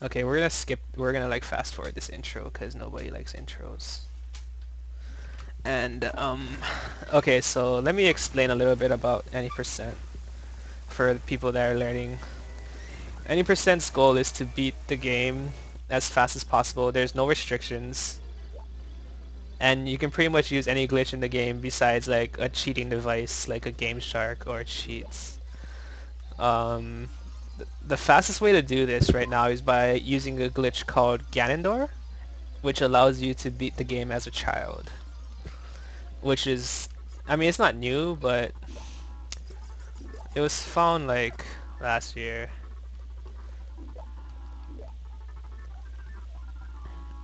Okay, we're gonna skip. We're gonna like fast forward this intro because nobody likes intros. And okay, so let me explain a little bit about any percent for the people that are learning. Any percent's goal is to beat the game as fast as possible. There's no restrictions, and you can pretty much use any glitch in the game besides like a cheating device like a Game Shark or cheats. Um, the fastest way to do this right now is by using a glitch called Ganondoor, which allows you to beat the game as a child. Which is, I mean, it's not new, but it was found like last year,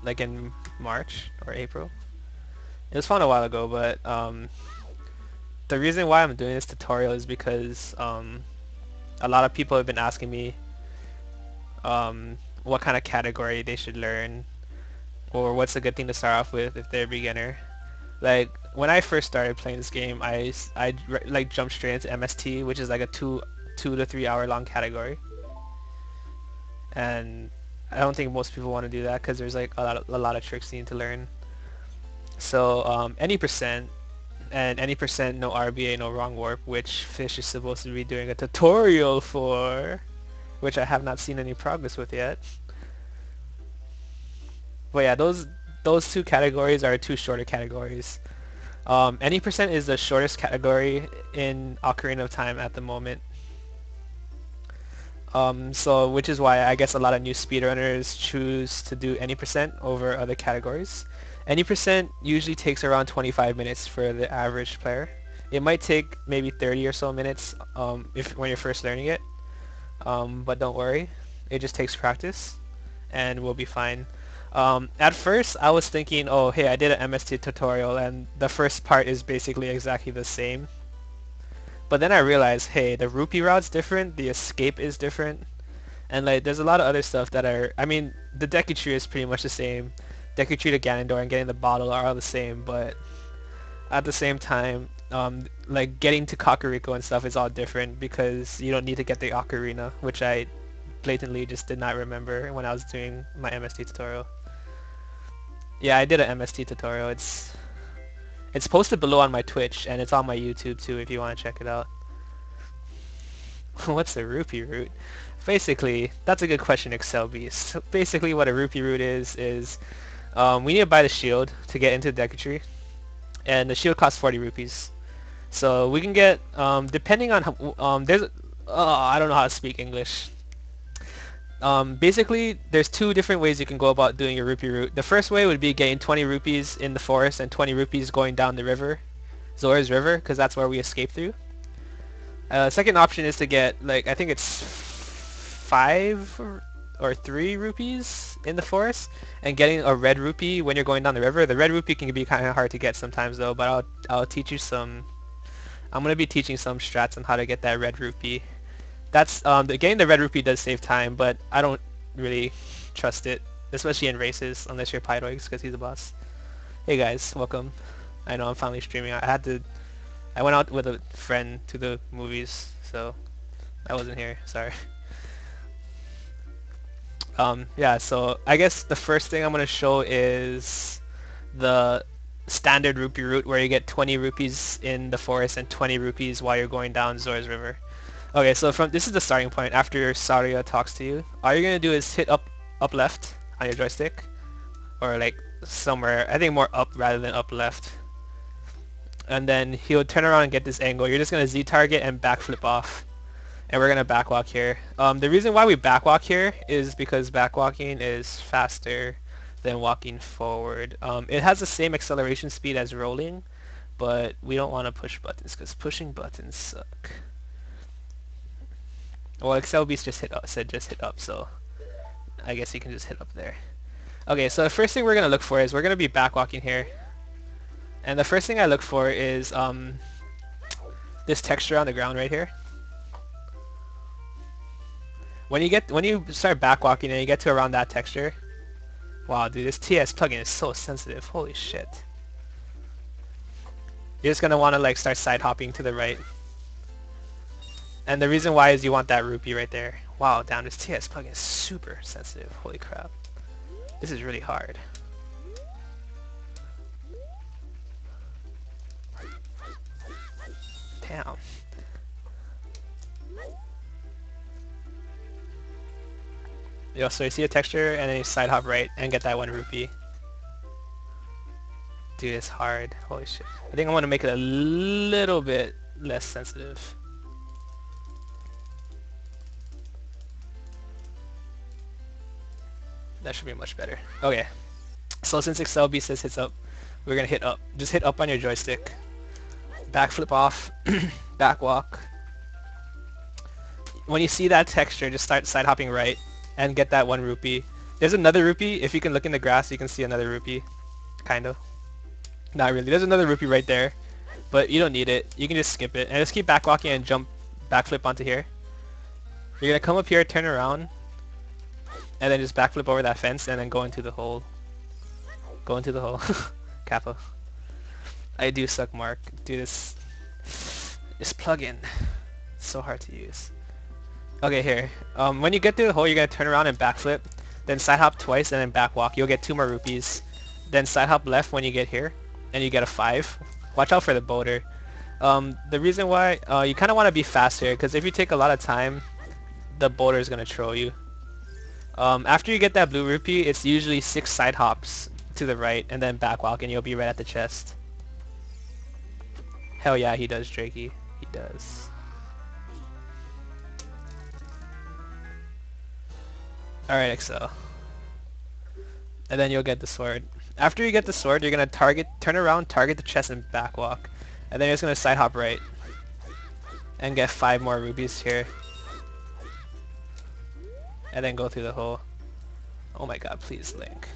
like in March or April. It was found a while ago, but the reason why I'm doing this tutorial is because a lot of people have been asking me what kind of category they should learn or what's a good thing to start off with if they're a beginner. Like when I first started playing this game, I like jumped straight into MST, which is like a two to 3 hour long category, and I don't think most people want to do that because there's like a lot of tricks you need to learn. So any percent and any percent no RBA no wrong warp, which Fish is supposed to be doing a tutorial for, which I have not seen any progress with yet. But yeah, those two categories are two shorter categories. Any percent is the shortest category in Ocarina of Time at the moment. So which is why I guess a lot of new speedrunners choose to do any percent over other categories. Any percent usually takes around 25 minutes for the average player. It might take maybe 30 or so minutes if when you're first learning it, but don't worry, it just takes practice, and we'll be fine. At first, I was thinking, oh, hey, I did an MST tutorial, and the first part is basically exactly the same. But then I realized, hey, the Rupee Route's different, the escape is different, and like there's a lot of other stuff that are, I mean, the Deku tree is pretty much the same. Deku tree to Ganondoor and getting the bottle are all the same, but at the same time, like getting to Kakariko and stuff is all different because you don't need to get the Ocarina, which I blatantly just did not remember when I was doing my MST tutorial. Yeah, I did an MST tutorial. It's posted below on my Twitch, and it's on my YouTube too if you want to check it out. What's a Rupee Route? Basically, that's a good question, Excel Beast. Basically, what a Rupee Route is we need to buy the shield to get into the Deku Tree, and the shield costs 40 rupees. So we can get, depending on how, I don't know how to speak English. Basically, there's two different ways you can go about doing your Rupee Route. The first way would be getting 20 rupees in the forest and 20 rupees going down the river, Zora's River, because that's where we escape through. Second option is to get, like, I think it's 5 or 3 rupees in the forest, and getting a red rupee when you're going down the river. The red rupee can be kind of hard to get sometimes though, but I'll teach you some. I'm gonna be teaching some strats on how to get that red rupee. That's getting the red rupee does save time, but I don't really trust it, especially in races, unless you're Pyroigs, because he's a boss. Hey guys, welcome. I know I'm finally streaming. I went out with a friend to the movies, so I wasn't here. Sorry. Yeah, so I guess the first thing I'm gonna show is the standard rupee route where you get 20 rupees in the forest and 20 rupees while you're going down Zora's River. Okay, so this is the starting point after Saria talks to you. All you're gonna do is hit up left on your joystick, or like somewhere, I think more up rather than up left. And then he'll turn around and get this angle. You're just gonna Z target and backflip off. And we're gonna backwalk here. The reason why we backwalk here is because backwalking is faster than walking forward. It has the same acceleration speed as rolling, but we don't want to push buttons because pushing buttons suck. Well, Excel Beast just said just hit up, so I guess you can just hit up there. Okay, so the first thing we're gonna look for is we're gonna be backwalking here, and the first thing I look for is this texture on the ground right here. When you start backwalking and you get to around that texture, wow, dude, this TS plugin is so sensitive. Holy shit! You're just gonna want to like start side hopping to the right. And the reason why is you want that rupee right there. Wow, damn, this TS plugin is super sensitive. Holy crap. This is really hard. Damn. Yo, so you see a texture and then you side hop right and get that 1 rupee. Dude, it's hard. Holy shit. I think I want to make it a little bit less sensitive. That should be much better. Okay. So since Excel B says hits up, we're gonna hit up. Just hit up on your joystick. Backflip off. Backwalk. When you see that texture, just start side hopping right and get that 1 rupee. There's another rupee. If you can look in the grass, you can see another rupee. Kind of. Not really. There's another rupee right there, but you don't need it. You can just skip it and just keep backwalking and jump, backflip onto here. You're gonna come up here, turn around, and then just backflip over that fence and then go into the hole. Go into the hole. Kappa. I do suck, Mark. Dude, this plugin. It's so hard to use. Okay, here. When you get through the hole, you're gonna turn around and backflip, then side hop twice and then backwalk. You'll get 2 more rupees. Then side hop left when you get here, and you get a 5. Watch out for the boulder. The reason why you kind of want to be fast here, because if you take a lot of time, the boulder is gonna troll you. After you get that blue rupee, it's usually 6 side hops to the right and then backwalk, and you'll be right at the chest. Hell yeah, he does, Drakey. He does. Alright, Excel. And then you'll get the sword. After you get the sword, you're gonna turn around, target the chest, and backwalk. And then you're just gonna side hop right. And get 5 more rupees here. And then go through the hole. Oh my god, please, Link.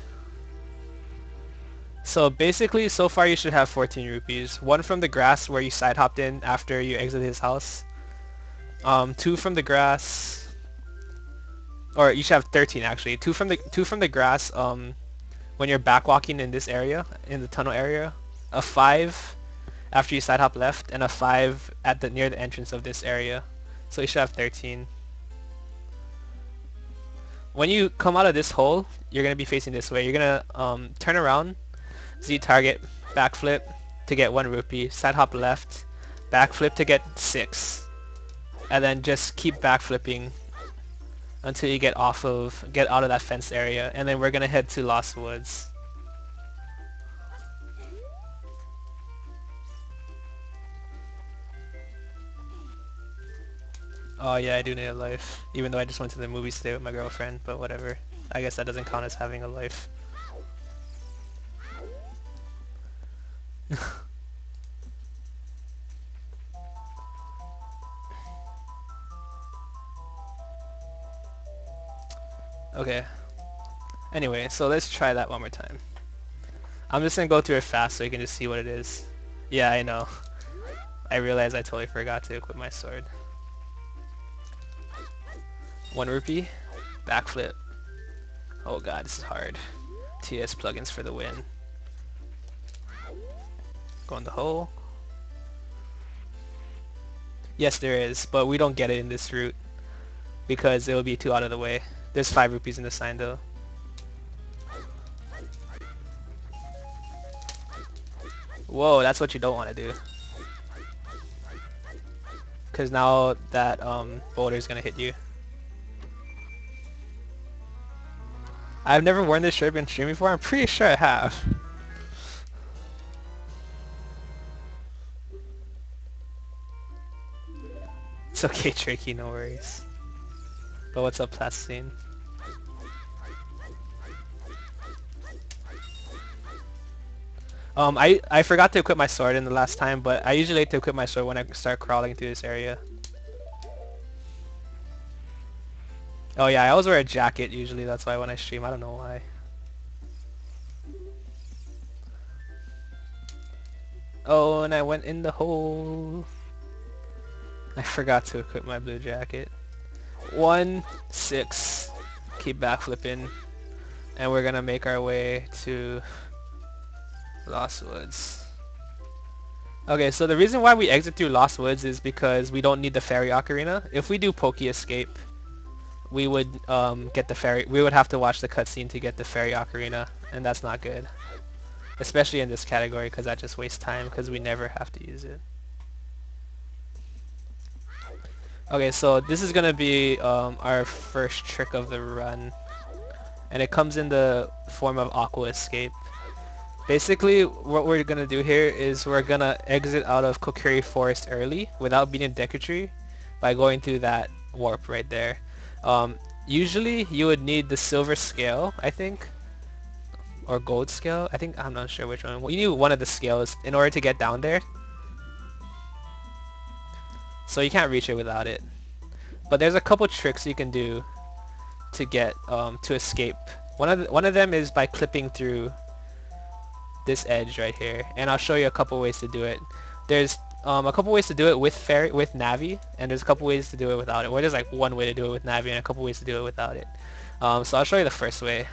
So basically, so far you should have 14 rupees. 1 from the grass where you side hopped in after you exit his house. 2 from the grass. Or you should have 13 actually. 2 from the grass when you're backwalking in this area, in the tunnel area. A 5 after you side hop left, and a 5 at near the entrance of this area. So you should have 13. When you come out of this hole, you're gonna be facing this way. You're gonna turn around, Z target, backflip to get 1 rupee, side hop left, backflip to get 6, and then just keep backflipping until you get out of that fenced area, and then we're gonna head to Lost Woods. Oh yeah, I do need a life, even though I just went to the movies today with my girlfriend, but whatever. I guess that doesn't count as having a life. Okay. Anyway, so let's try that one more time. I'm just gonna go through it fast so you can just see what it is. Yeah, I know. I realized I totally forgot to equip my sword. 1 rupee, backflip. Oh god, this is hard. TS plugins for the win. Go in the hole. Yes, there is, but we don't get it in this route because it will be too out of the way. There's 5 rupees in the sign though. Whoa, that's what you don't want to do. Because now that boulder is going to hit you. I've never worn this shirt in stream before. I'm pretty sure I have. It's okay, Tricky, no worries. But what's up, Plasticine? I forgot to equip my sword in the last time, but I usually like to equip my sword when I start crawling through this area. Oh yeah, I always wear a jacket usually, that's why when I stream, I don't know why. Oh, and I went in the hole. I forgot to equip my blue jacket. 1, 6. Keep backflipping. And we're gonna make our way to Lost Woods. Okay, so the reason why we exit through Lost Woods is because we don't need the fairy ocarina. If we do Poke Escape, we would get the fairy. We would have to watch the cutscene to get the fairy ocarina, and that's not good. Especially in this category, because that just wastes time, because we never have to use it. Okay, so this is gonna be our first trick of the run, and it comes in the form of Aqua Escape. Basically, what we're gonna do here is we're gonna exit out of Kokiri Forest early without beating Deku Tree by going through that warp right there. Usually, you would need the silver scale, I think, or gold scale. I think I'm not sure which one. Well, you need one of the scales in order to get down there. So you can't reach it without it. But there's a couple tricks you can do to get to escape. One of them is by clipping through this edge right here, and I'll show you a couple ways to do it. There's a couple ways to do it with Navi, and there's a couple ways to do it without it. Well, there's like one way to do it with Navi and a couple ways to do it without it. So I'll show you the first way.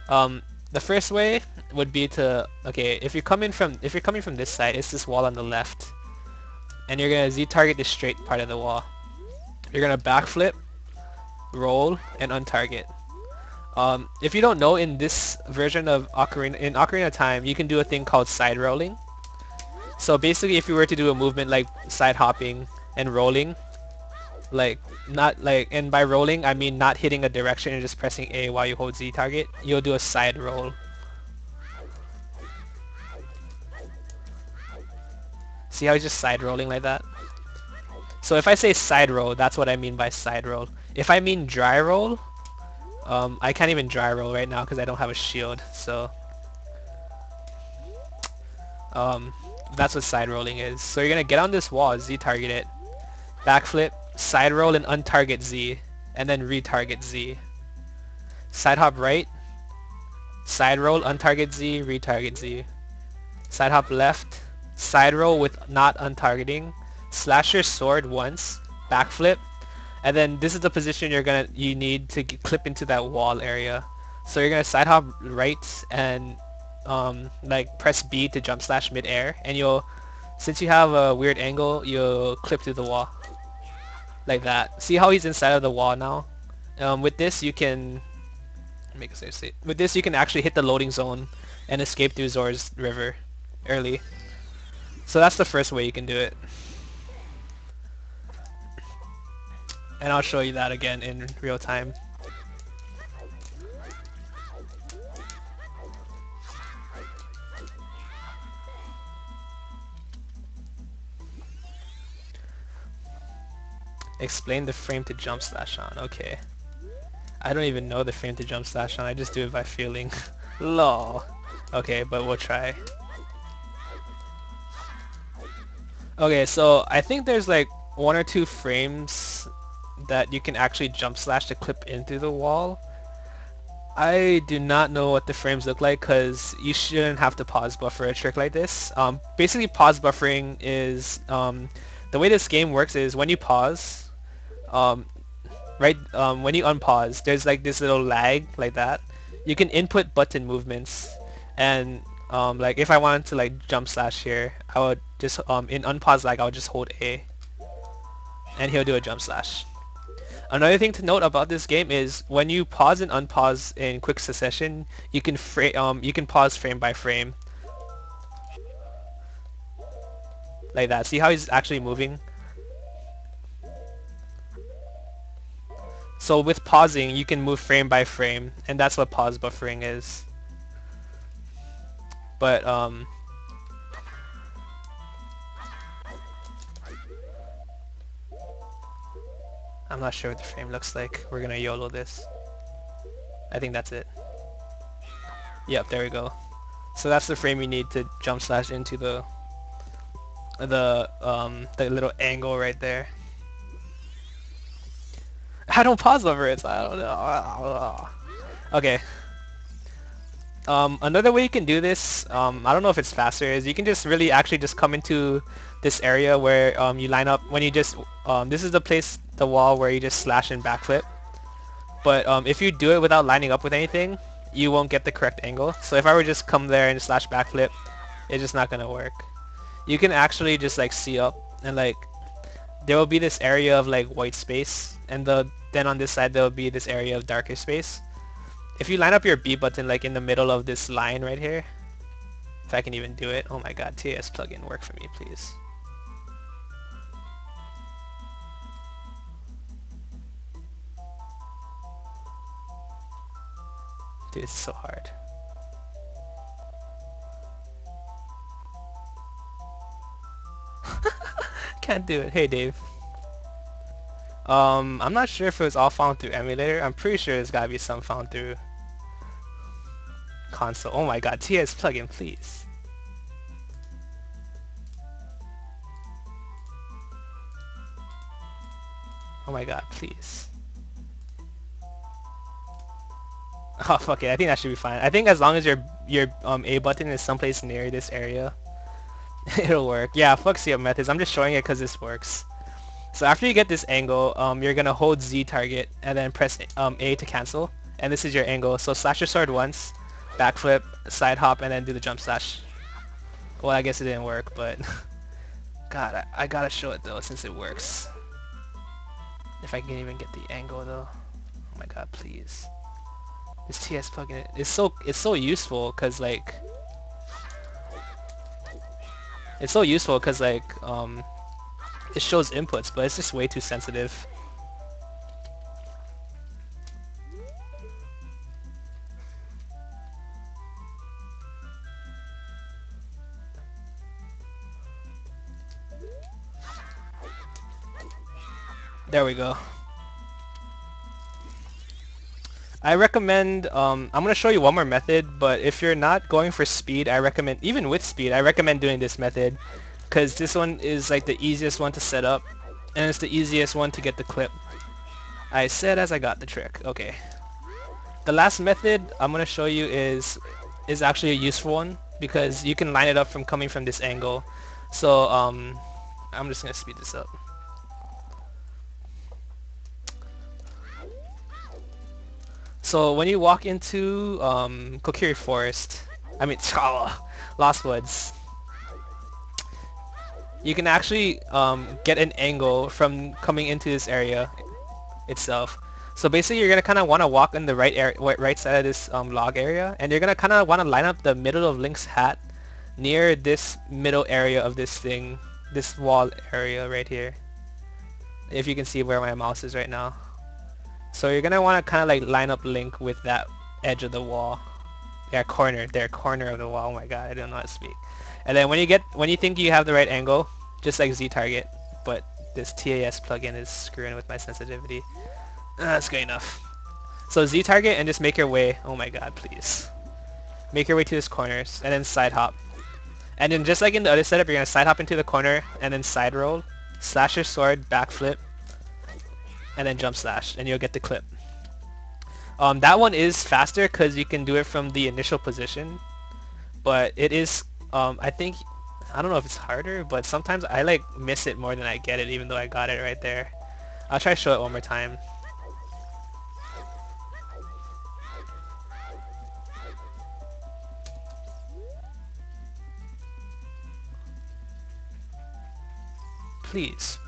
The first way would be to, okay, if you're coming from this side, it's this wall on the left, and you're gonna Z-target the straight part of the wall. You're gonna backflip, roll, and untarget. If you don't know, in this version of Ocarina of Time, you can do a thing called side rolling. So basically, if you were to do a movement like side hopping and rolling, and by rolling I mean not hitting a direction and just pressing A while you hold Z target, you'll do a side roll. See how he's just side rolling like that? So if I say side roll, that's what I mean by side roll. If I mean dry roll, I can't even dry roll right now because I don't have a shield, so that's what side rolling is. So you're gonna get on this wall, Z target it, backflip, side roll and untarget Z, and then retarget Z. Side hop right, side roll, untarget Z, retarget Z. Side hop left, side roll with not untargeting, slash your sword once, backflip, and then this is the position you need to clip into that wall area. So you're gonna side hop right and like press B to jump slash mid-air, and since you have a weird angle, you'll clip through the wall like that. See how he's inside of the wall now? With this you can make a safe state. With this you can actually hit the loading zone and escape through Zora's river early. So that's the first way you can do it. And I'll show you that again in real time. Explain the frame to jump slash on. Okay. I don't even know the frame to jump slash on. I just do it by feeling. Lol. Okay, but we'll try. Okay, so I think there's like 1 or 2 frames that you can actually jump slash to clip into the wall. I do not know what the frames look like because you shouldn't have to pause buffer a trick like this. Basically, pause buffering is the way this game works is when you pause, when you unpause, there's like this little lag like that. You can input button movements, and like if I wanted to like jump slash here, I would just in unpause lag I would just hold A, and he'll do a jump slash. Another thing to note about this game is when you pause and unpause in quick succession, you can pause frame by frame. Like that. See how he's actually moving? So with pausing, you can move frame by frame, and that's what pause buffering is. But I'm not sure what the frame looks like. We're gonna YOLO this. I think that's it. Yep, there we go. So that's the frame you need to jump slash into the little angle right there. I don't pause over it, so I don't know. Okay. Another way you can do this, I don't know if it's faster, is you can just really actually just come into this area where you line up when you just this is the wall where you just slash and backflip. But if you do it without lining up with anything, you won't get the correct angle. So if I were to just come there and slash backflip, it's just not gonna work. You can actually just like see up and like there will be this area of like white space, and then on this side there will be this area of darker space. If you line up your B button like in the middle of this line right here, if I can even do it. Oh my god, TAS plugin, work for me, please. Dude, it's so hard. Can't do it. Hey, Dave. I'm not sure if it was all found through emulator. I'm pretty sure there's gotta be some found through console. Oh my god, TS plugin, please. Oh my god, please. Oh fuck it, I think that should be fine. I think as long as your A button is someplace near this area, it'll work. Yeah, fuck C up methods. I'm just showing it because this works. So after you get this angle, you're gonna hold Z target and then press A to cancel, and this is your angle. So slash your sword once, backflip, side hop, and then do the jump slash. Well, I guess it didn't work, but God, I gotta show it though since it works. If I can even get the angle though. Oh my god, please. This TS plugin is so useful because like it shows inputs, but it's just way too sensitive. There we go. I recommend, I'm going to show you one more method, but if you're not going for speed, I recommend, even with speed, I recommend doing this method, because this one is like the easiest one to set up, and it's the easiest one to get the clip. I said as I got the trick. Okay. The last method I'm going to show you is actually a useful one, because you can line it up from coming from this angle. So, I'm just going to speed this up. So when you walk into Kokiri Forest, Lost Woods, you can actually get an angle from coming into this area itself. So basically you're going to kind of want to walk in the right side of this log area, and you're going to kind of want to line up the middle of Link's hat near this middle area of this thing, this wall area right here. If you can see where my mouse is right now. So you're gonna want to kind of like line up Link with that edge of the wall. Yeah, corner of the wall. Oh my god, I don't know how to speak. And then when you think you have the right angle, just like Z target, but this TAS plugin is screwing with my sensitivity. That's good enough. So Z target and just make your way. Oh my god, please. Make your way to this corners and then side hop. And then just like in the other setup, you're gonna side hop into the corner and then side roll, slash your sword, backflip, and then jump slash, and you'll get the clip. That one is faster because you can do it from the initial position, but it is, I don't know if it's harder, but sometimes I like miss it more than I get it, even though I got it right there. I'll try to show it one more time. Please.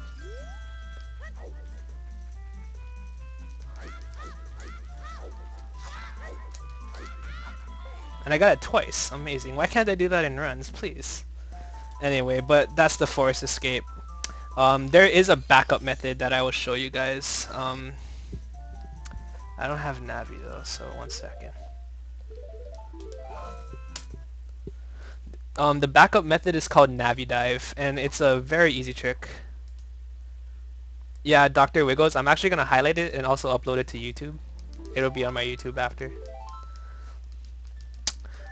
And I got it twice. Amazing. Why can't I do that in runs, please? Anyway, but that's the forest escape. There is a backup method that I will show you guys. I don't have Navi though, so one second. The backup method is called Navi Dive, and it's a very easy trick. Yeah, Dr. Wiggles. I'm actually going to highlight it and also upload it to YouTube. It'll be on my YouTube after.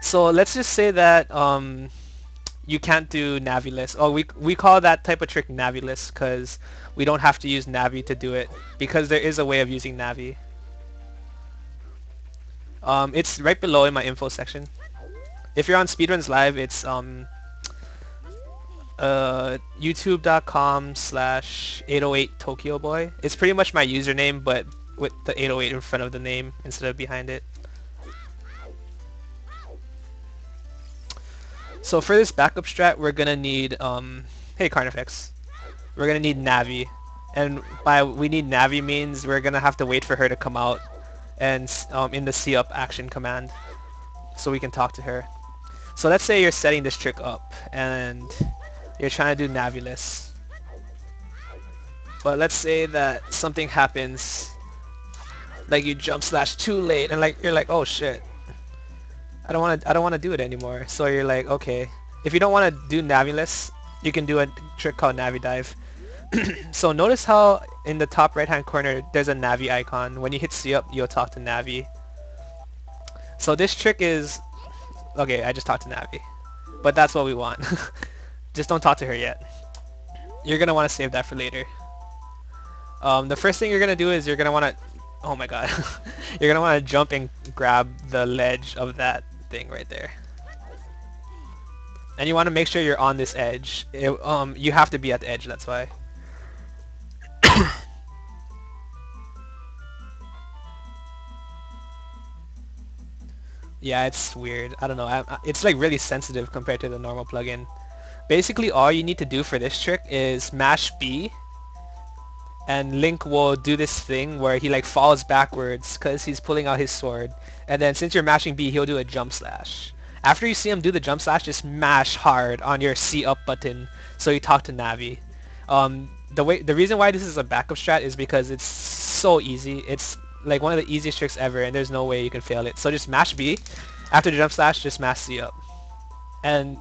So let's just say that you can't do Navi-less. Oh, we call that type of trick Navi-less because we don't have to use Navi to do it, because there is a way of using Navi. It's right below in my info section. If you're on Speedruns Live, it's youtube.com/808Tokyoboi. It's pretty much my username, but with the 808 in front of the name instead of behind it. So for this backup strat, we're gonna need, hey Carnifex. we're gonna need Navi. And by we need Navi means we're gonna have to wait for her to come out and in the C up action command so we can talk to her. So let's say you're setting this trick up and you're trying to do Naviless. But let's say that something happens, like you jump slash too late and like you're like, oh shit. I don't want to do it anymore. So you're like, okay. If you don't want to do Naviless, you can do a trick called Navi Dive. So notice how in the top right hand corner there's a Navi icon. When you hit C up, you'll talk to Navi. So this trick is... Okay, I just talked to Navi. But that's what we want. Just don't talk to her yet. You're going to want to save that for later. The first thing you're going to do is you're going to want to... Oh my god. You're going to want to jump and grab the ledge of that thing right there. And you want to make sure you're on this edge. You have to be at the edge, that's why. Yeah, it's weird. I don't know. It's like really sensitive compared to the normal plugin. Basically, all you need to do for this trick is mash B, and Link will do this thing where he like falls backwards because he's pulling out his sword. And then since you're mashing B, he'll do a jump slash. After you see him do the jump slash, just mash hard on your C up button so you talk to Navi. The reason why this is a backup strat is because it's so easy. It's like one of the easiest tricks ever, and there's no way you can fail it. So just mash B. After the jump slash, just mash C up. And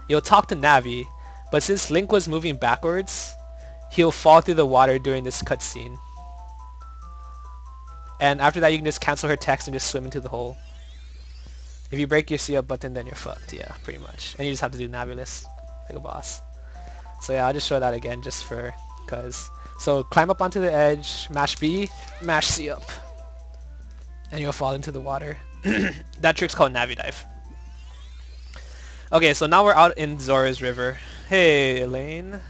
you'll talk to Navi, but since Link was moving backwards, he'll fall through the water during this cutscene. And after that, you can just cancel her text and just swim into the hole. If you break your C up button, then you're fucked. Yeah, pretty much. And you just have to do Naviless like a boss. So yeah, I'll just show that again just for cause. So climb up onto the edge, mash B, mash C up. And you'll fall into the water. That trick's called Navi Dive. Okay, so now we're out in Zora's River. Hey, Elaine.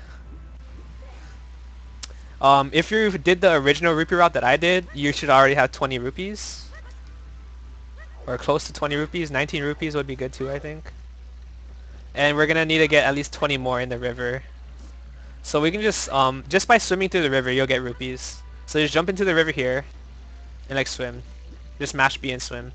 If you did the original Rupee Route that I did, you should already have 20 rupees. Or close to 20 rupees. 19 rupees would be good too, I think. And we're gonna need to get at least 20 more in the river. So we can just by swimming through the river, you'll get rupees. So just jump into the river here, and like swim. Just mash B and swim.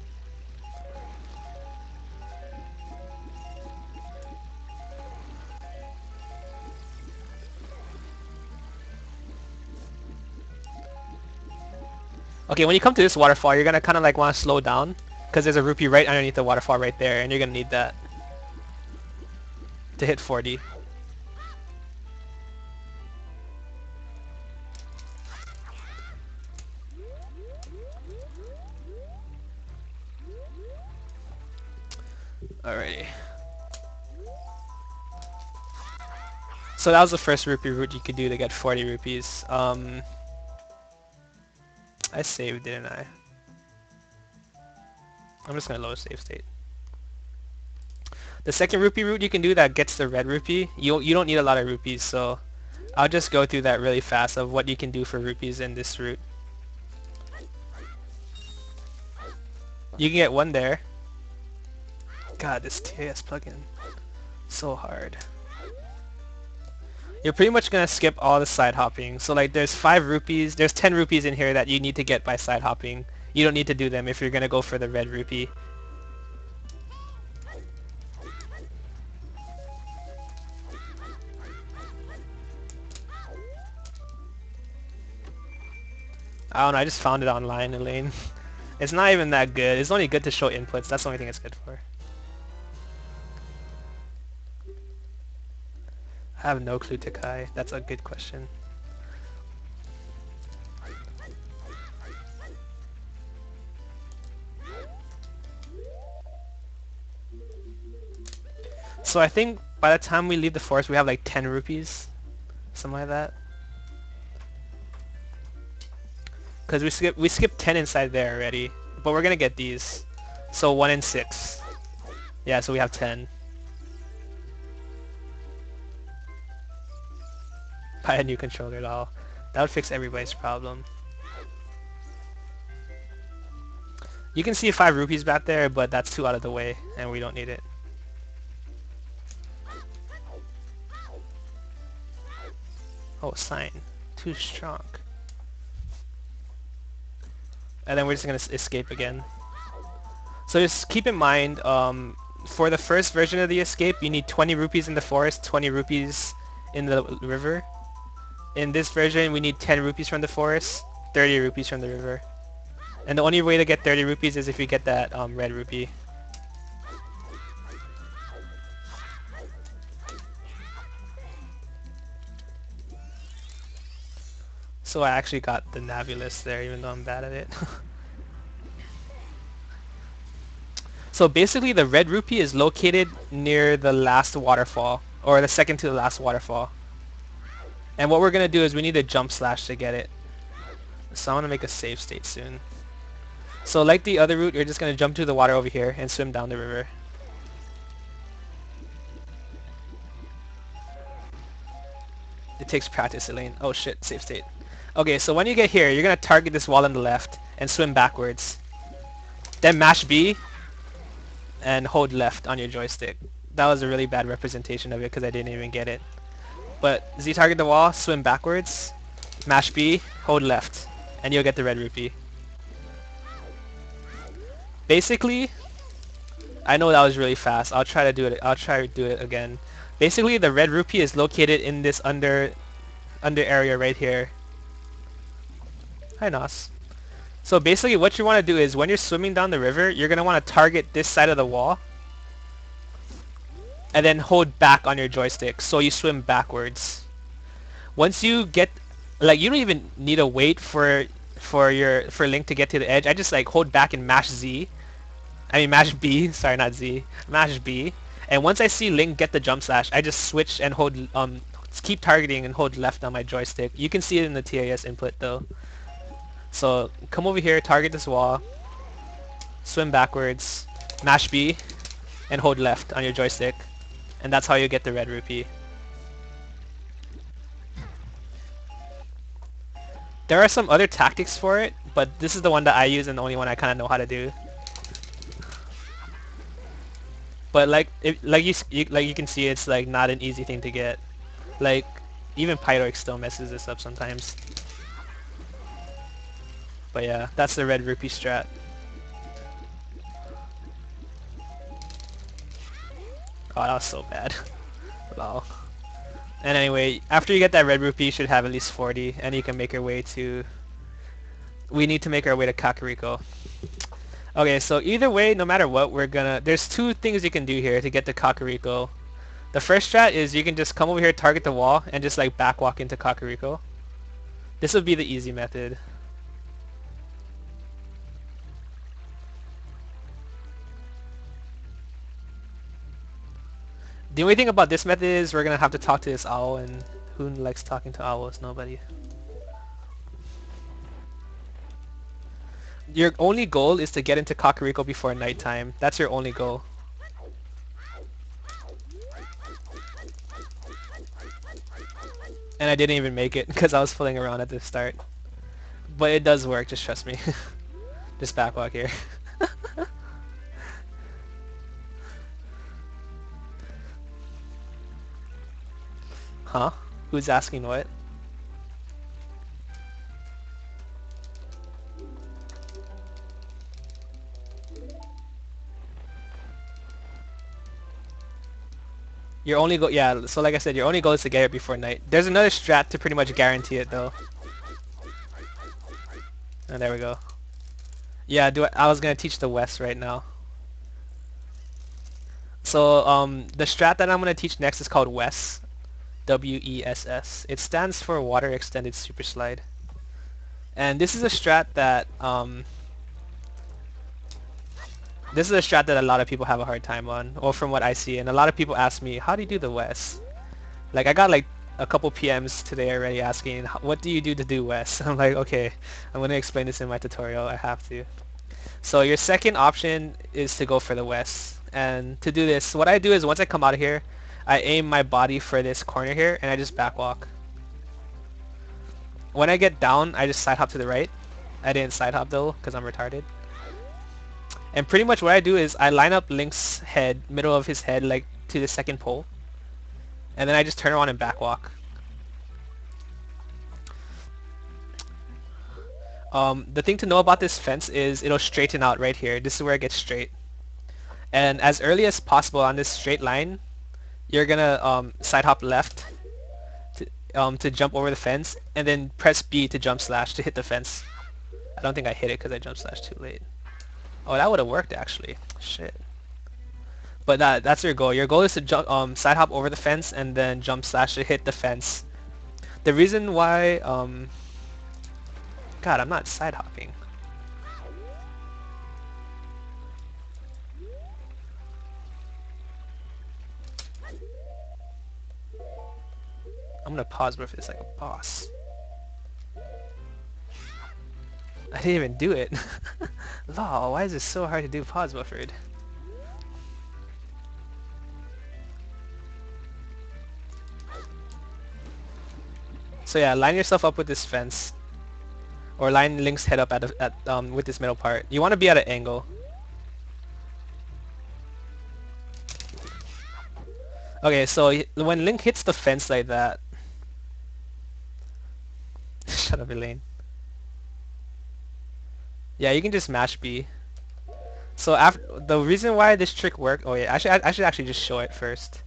Okay, when you come to this waterfall, you're gonna kind of like want to slow down, because there's a rupee right underneath the waterfall right there, and you're gonna need that to hit 40. Alrighty. So that was the first rupee route you could do to get 40 rupees. I saved, didn't I? I'm just gonna load save state. The second rupee route you can do that gets the red rupee. You don't need a lot of rupees, so I'll just go through that really fast of what you can do for rupees in this route. You can get one there. God, this TAS plugin, so hard. You're pretty much gonna skip all the side hopping. So like there's 5 rupees, there's 10 rupees in here that you need to get by side hopping. You don't need to do them if you're gonna go for the red rupee. I don't know, I just found it online, Elaine. It's not even that good. It's only good to show inputs. That's the only thing it's good for. I have no clue, Takai. That's a good question. So I think by the time we leave the forest, we have like 10 rupees. Something like that. Because we skipped 10 inside there already. But we're going to get these. So 1 and 6. Yeah, so we have 10. Buy a new controller at all. That would fix everybody's problem. You can see 5 rupees back there, but that's too out of the way, and we don't need it. Oh, sign. Too strong. And then we're just gonna escape again. So just keep in mind, for the first version of the escape, you need 20 rupees in the forest, 20 rupees in the river. In this version, we need 10 rupees from the forest, 30 rupees from the river. And the only way to get 30 rupees is if you get that red rupee. So I actually got the Navi list there, even though I'm bad at it. So basically the red rupee is located near the last waterfall, or the second to the last waterfall. And what we're going to do is we need a jump slash to get it. So I want to make a save state soon. So like the other route, you're just going to jump to the water over here and swim down the river. It takes practice, Elaine. Oh shit, save state. Okay, so when you get here, you're going to target this wall on the left and swim backwards. Then mash B and hold left on your joystick. That was a really bad representation of it because I didn't even get it. But Z target the wall, swim backwards, mash B, hold left, and you'll get the red rupee. Basically, I know that was really fast. I'll try to do it again. Basically, the red rupee is located in this under area right here. Hi, Nos. So basically, what you want to do is when you're swimming down the river, you're gonna want to target this side of the wall, and then hold back on your joystick, so you swim backwards. Once you get, like, you don't even need to wait for Link to get to the edge. I just like hold back and mash Z. I mean mash B. Sorry, not Z. Mash B. And once I see Link get the jump slash, I just switch and hold keep targeting and hold left on my joystick. You can see it in the TAS input though. So come over here, target this wall, swim backwards, mash B, and hold left on your joystick. And that's how you get the red rupee. There are some other tactics for it, but this is the one that I use and the only one I kind of know how to do. But like you can see, it's like not an easy thing to get. Like even Pyrox still messes this up sometimes. But yeah, that's the red rupee strat. Oh, that was so bad. Wow. And anyway, after you get that red rupee, you should have at least 40, and you can make your way to... We need to make our way to Kakariko. Okay, so either way, no matter what, we're gonna... There's two things you can do here to get to Kakariko. The first strat is you can just come over here, target the wall, and just like backwalk into Kakariko. This would be the easy method. The only thing about this method is we're gonna have to talk to this owl, and who likes talking to owls? Nobody. Your only goal is to get into Kakariko before nighttime. That's your only goal. And I didn't even make it because I was fooling around at the start. But it does work, just trust me. Just backwalk here. Huh? Who's asking what? Your only goal, yeah, so like I said, your only goal is to get it before night. There's another strat to pretty much guarantee it though. And there we go. Yeah, I was gonna teach the WESS right now. So the strat that I'm gonna teach next is called WESS. WESS. It stands for Water Extended Super Slide. And this is a strat that a lot of people have a hard time on, or from what I see, and a lot of people ask me, how do you do the WESS? Like I got like a couple PMs today already asking, what do you do to do WESS? I'm like, okay, I'm going to explain this in my tutorial, I have to. So your second option is to go for the WESS. And to do this, what I do is once I come out of here, I aim my body for this corner here, and I just backwalk. When I get down, I just side hop to the right. I didn't side hop though, because I'm retarded. And pretty much what I do is I line up Link's head, middle of his head, like to the second pole. And then I just turn around and backwalk. The thing to know about this fence is it'll straighten out right here. This is where it gets straight. And as early as possible on this straight line, you're gonna side hop left to jump over the fence, and then press B to jump slash to hit the fence. I don't think I hit it because I jump slashed too late. Oh, that would have worked actually. Shit. But that's your goal. Your goal is to jump, side hop over the fence and then jump slash to hit the fence. The reason why, God, I'm not side hopping. I'm gonna pause with this like a boss. I didn't even do it. Lol, why is it so hard to do pause buffered? So yeah, line yourself up with this fence. Or line Link's head up with this middle part. You want to be at an angle. Okay, so when Link hits the fence like that... Shut up, Elaine. Yeah, you can just mash B. So after the reason why this trick worked... Oh yeah, I should actually just show it first.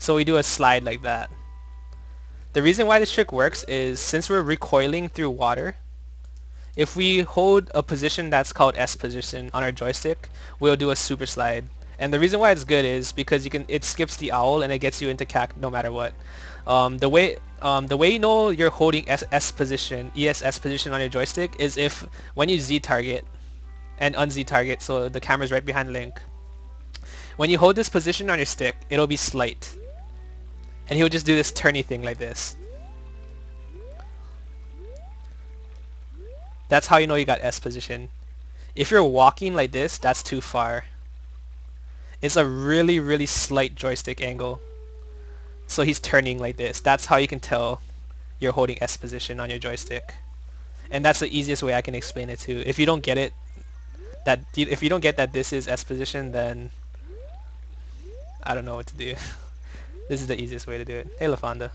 So we do a slide like that. The reason why this trick works is since we're recoiling through water, if we hold a position that's called S position on our joystick, we'll do a super slide. And the reason why it's good is because it skips the owl and it gets you into CAC no matter what. The way you know you're holding ESS position on your joystick is if when you Z target and un-Z target, so the camera's right behind Link. When you hold this position on your stick, it'll be slight. And he'll just do this turny thing like this. That's how you know you got S position. If you're walking like this, that's too far. It's a really, really slight joystick angle. So he's turning like this. That's how you can tell you're holding S position on your joystick. And that's the easiest way I can explain it too. If you don't get it, if you don't get that this is S position, then I don't know what to do. This is the easiest way to do it. Hey LaFonda.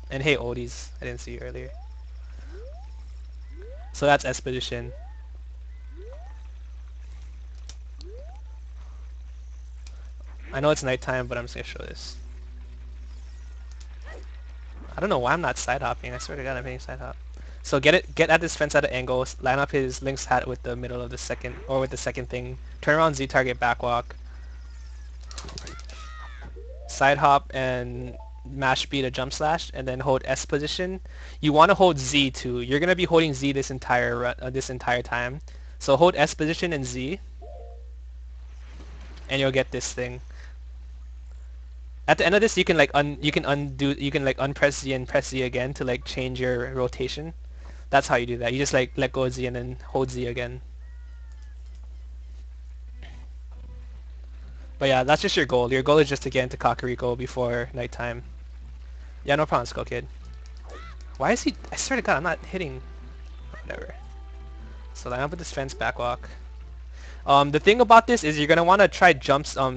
And hey Oldies. I didn't see you earlier. So that's S position. I know it's nighttime, but I'm just gonna show this. I don't know why I'm not side hopping. I swear to God, I'm hitting side hop. So get at this fence at an angle. Line up his Link's hat with the middle of the second, or with the second thing. Turn around Z target backwalk. Side hop and mash B to jump slash, and then hold S position. You want to hold Z too. You're gonna be holding Z this entire time. So hold S position and Z, and you'll get this thing. At the end of this, you can like unpress Z and press Z again to like change your rotation. That's how you do that. You just like let go of Z and then hold Z again. But yeah, that's just your goal. Your goal is just to get into Kakariko before nighttime. Yeah, no problem, Skull Kid. Why is he... I swear to God, I'm not hitting... Whatever. So line up with this fence, backwalk. The thing about this is you're going to want to try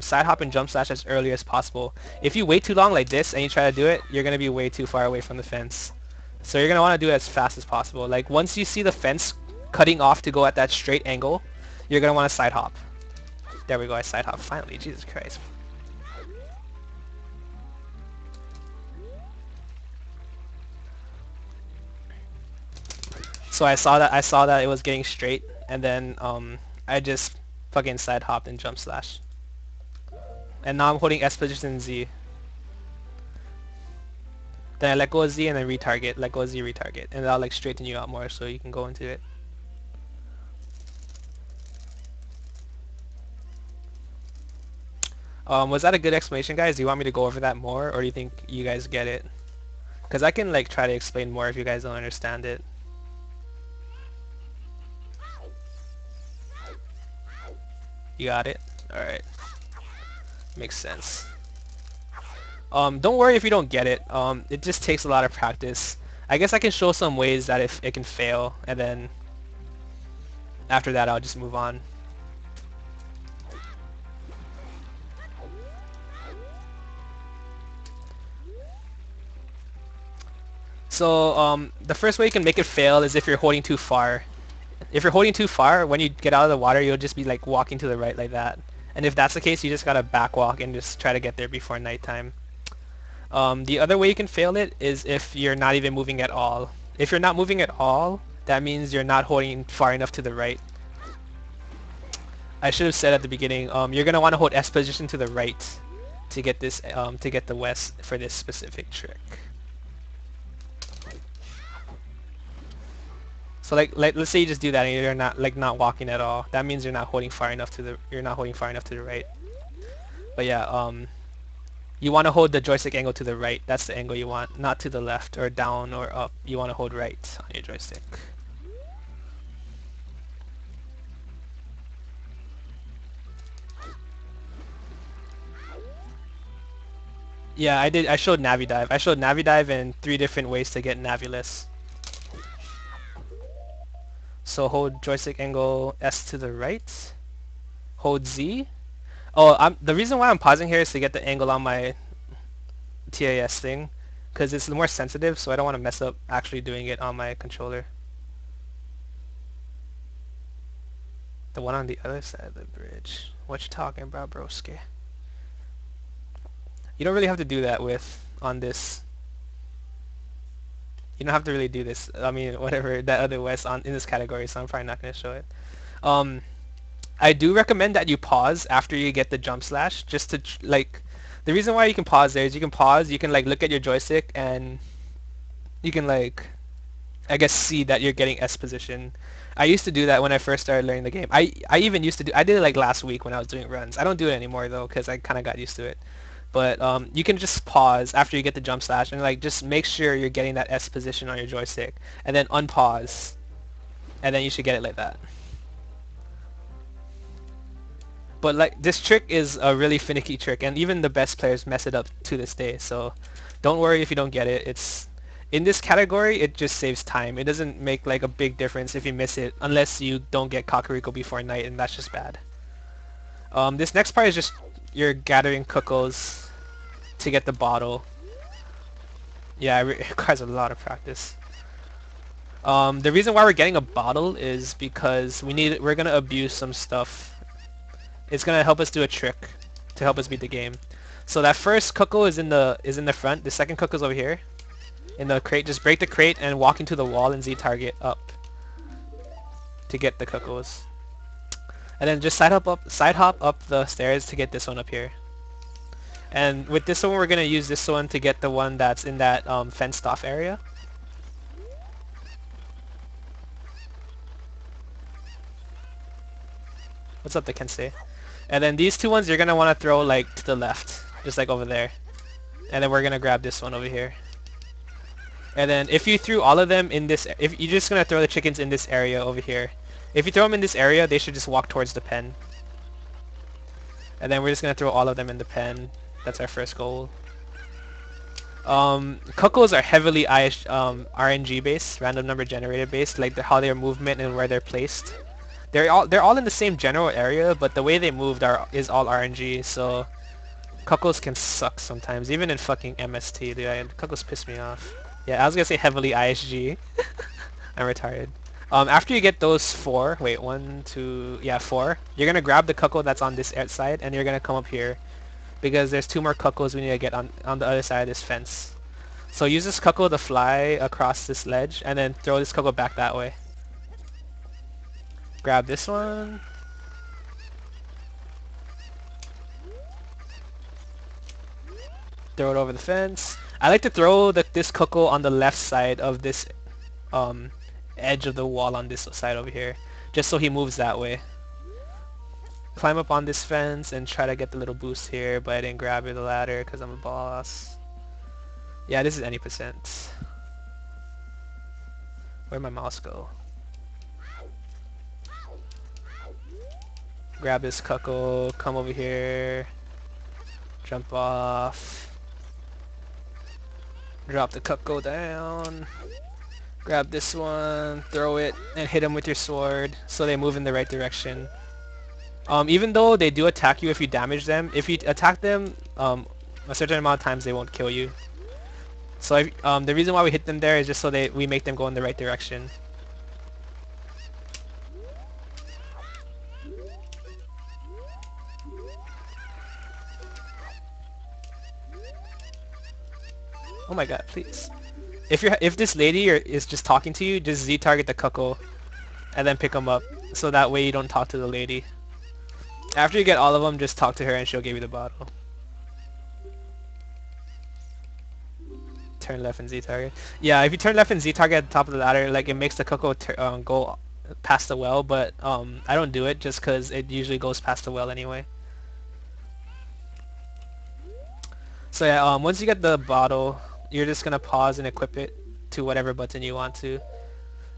side hop and jump slash as early as possible. If you wait too long like this and you try to do it, you're going to be way too far away from the fence. So you're going to want to do it as fast as possible. Like once you see the fence cutting off to go at that straight angle, you're going to want to side hop. There we go, I side hop finally, Jesus Christ. So I saw that it was getting straight, and then I just fucking side hopped and jump slash. And now I'm holding S position Z. Then I let go of Z and then retarget, let go of Z, retarget. And that'll like straighten you out more so you can go into it. Was that a good explanation, guys? Do you want me to go over that more, or do you think you guys get it? Because I can like try to explain more if you guys don't understand it. You got it? Alright. Makes sense. Don't worry if you don't get it. It just takes a lot of practice. I guess I can show some ways that if it can fail, and then after that I'll just move on. So the first way you can make it fail is if you're holding too far. If you're holding too far, when you get out of the water, you'll just be like walking to the right like that. And if that's the case, you just gotta backwalk and just try to get there before nighttime. The other way you can fail it is if you're not even moving at all. If you're not moving at all, that means you're not holding far enough to the right. I should have said at the beginning, you're gonna want to hold S position to the right to get this, to get the WESS for this specific trick. So like let's say you just do that and you're not walking at all. That means you're not holding far enough to the right. But yeah, you want to hold the joystick angle to the right. That's the angle you want, not to the left or down or up. You want to hold right on your joystick. Yeah, I showed Navi dive. I showed Navi dive and 3 different ways to get Naviless. So hold joystick angle S to the right. Hold Z. Oh, the reason why I'm pausing here is to get the angle on my TAS thing, because it's more sensitive, so I don't want to mess up actually doing it on my controller. The one on the other side of the bridge. What you talking about, broski? You don't really have to do that on this. You don't have to really do this. I mean, whatever, that other WESS in this category, so I'm probably not going to show it. I do recommend that you pause after you get the jump slash, just to like. The reason why you can pause there is you can pause, you can like look at your joystick, and you can like, I guess, see that you're getting S position. I used to do that when I first started learning the game. I even used to I did it like last week when I was doing runs. I don't do it anymore though, because I kind of got used to it. But you can just pause after you get the jump slash and like just make sure you're getting that S position on your joystick, and then unpause, and then you should get it like that. But like, this trick is a really finicky trick, and even the best players mess it up to this day. So don't worry if you don't get it. It's in this category, it just saves time. It doesn't make like a big difference if you miss it, unless you don't get Kakariko before night, and that's just bad. This next part is just you're gathering Cuccos to get the bottle. Yeah, it requires a lot of practice. The reason why we're getting a bottle is because we're gonna abuse some stuff. It's gonna help us do a trick to help us beat the game. So that first Cucco is in the front. The second Cucco's over here in the crate. Just break the crate and walk into the wall and Z target up to get the Cuccos. And then just side hop up the stairs to get this one up here. And with this one, we're gonna use this one to get the one that's in that fenced off area. What's up, the Kensei? And then these 2 ones you're gonna want to throw like to the left, just like over there. And then we're gonna grab this one over here. And then if you threw all of them in this, if you're just gonna throw the chickens in this area over here. If you throw them in this area, they should just walk towards the pen. And then we're just gonna throw all of them in the pen. That's our first goal. Cuccos are heavily RNG based, random number generator based, like how their movement and where they're placed. They're all in the same general area, but the way they moved is all RNG. So Cuccos can suck sometimes, even in fucking MST. Dude, Cuccos piss me off. Yeah, I was gonna say heavily ISG. I'm retarded. After you get those 4, wait, 1, 2, yeah, 4. You're gonna grab the Cucco that's on this side, and you're gonna come up here, because there's 2 more Cuccos we need to get on the other side of this fence. So use this Cucco to fly across this ledge, and then throw this Cucco back that way. Grab this one. Throw it over the fence. I like to throw this Cucco on the left side of this edge of the wall on this side over here, just so he moves that way. Climb up on this fence and try to get the little boost here, but I didn't grab the ladder because I'm a boss. Yeah, this is any percent. Where'd my mouse go? Grab this Cucco, come over here, jump off, drop the Cucco down, grab this one, throw it, and hit them with your sword so they move in the right direction. Even though they do attack you if you damage them, if you attack them a certain amount of times, they won't kill you. So the reason why we hit them there is just so we make them go in the right direction. Oh my god, please. If this lady is just talking to you, just Z target the Cucco and then pick them up. So that way you don't talk to the lady. After you get all of them, just talk to her and she'll give you the bottle. Turn left and Z target. Yeah, if you turn left and Z target at the top of the ladder, like it makes the Cucco go past the well, but I don't do it just because it usually goes past the well anyway. So yeah, once you get the bottle, you're just gonna pause and equip it to whatever button you want to.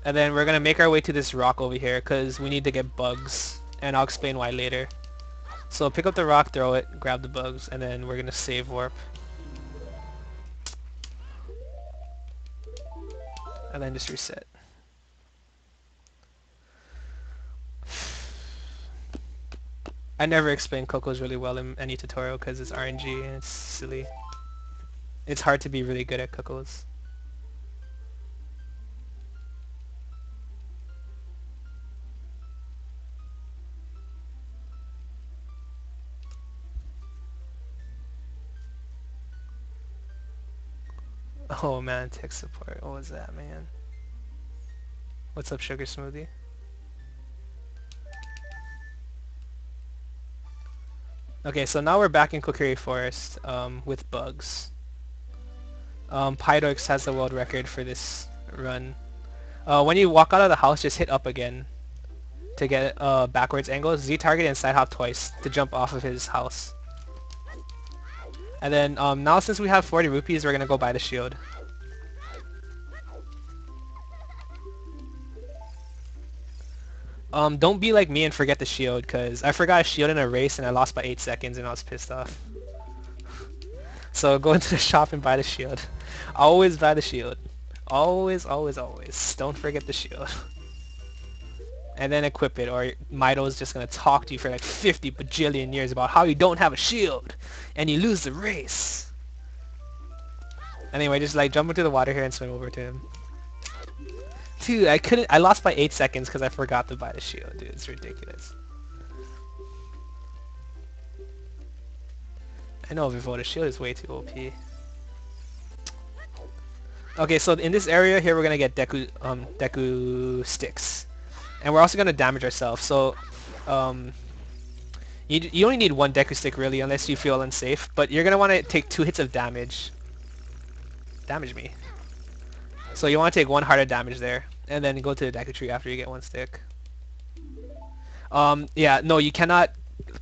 And then we're gonna make our way to this rock over here because we need to get bugs, and I'll explain why later. So pick up the rock, throw it, grab the bugs, and then we're gonna save warp. And then just reset. I never explain Cuccos really well in any tutorial because it's RNG and it's silly. It's hard to be really good at Cuccos. Oh man, tech support. What was that, man? What's up, Sugar Smoothie? Okay, so now we're back in Kokiri Forest with bugs. Pydox has the world record for this run. When you walk out of the house, just hit up again to get backwards angle. Z target and side hop twice to jump off of his house. And then now since we have 40 rupees, we're gonna go buy the shield. Don't be like me and forget the shield, because I forgot a shield in a race and I lost by 8 seconds and I was pissed off. So go into the shop and buy the shield. Always buy the shield. Always, always, always. Don't forget the shield. And then equip it, or Mido's just gonna talk to you for like 50 bajillion years about how you don't have a shield and you lose the race. Anyway, just like jump into the water here and swim over to him. Dude, I lost by 8 seconds because I forgot to buy the shield, dude. It's ridiculous. I know, Vivo, the shield is way too OP. Okay, so in this area here, we're gonna get Deku sticks. And we're also going to damage ourselves, so you only need one Deku stick really unless you feel unsafe, but you're going to want to take 2 hits of damage. Damage me. So you want to take 1 heart of damage there, and then go to the Deku tree after you get 1 stick. Yeah, no, you cannot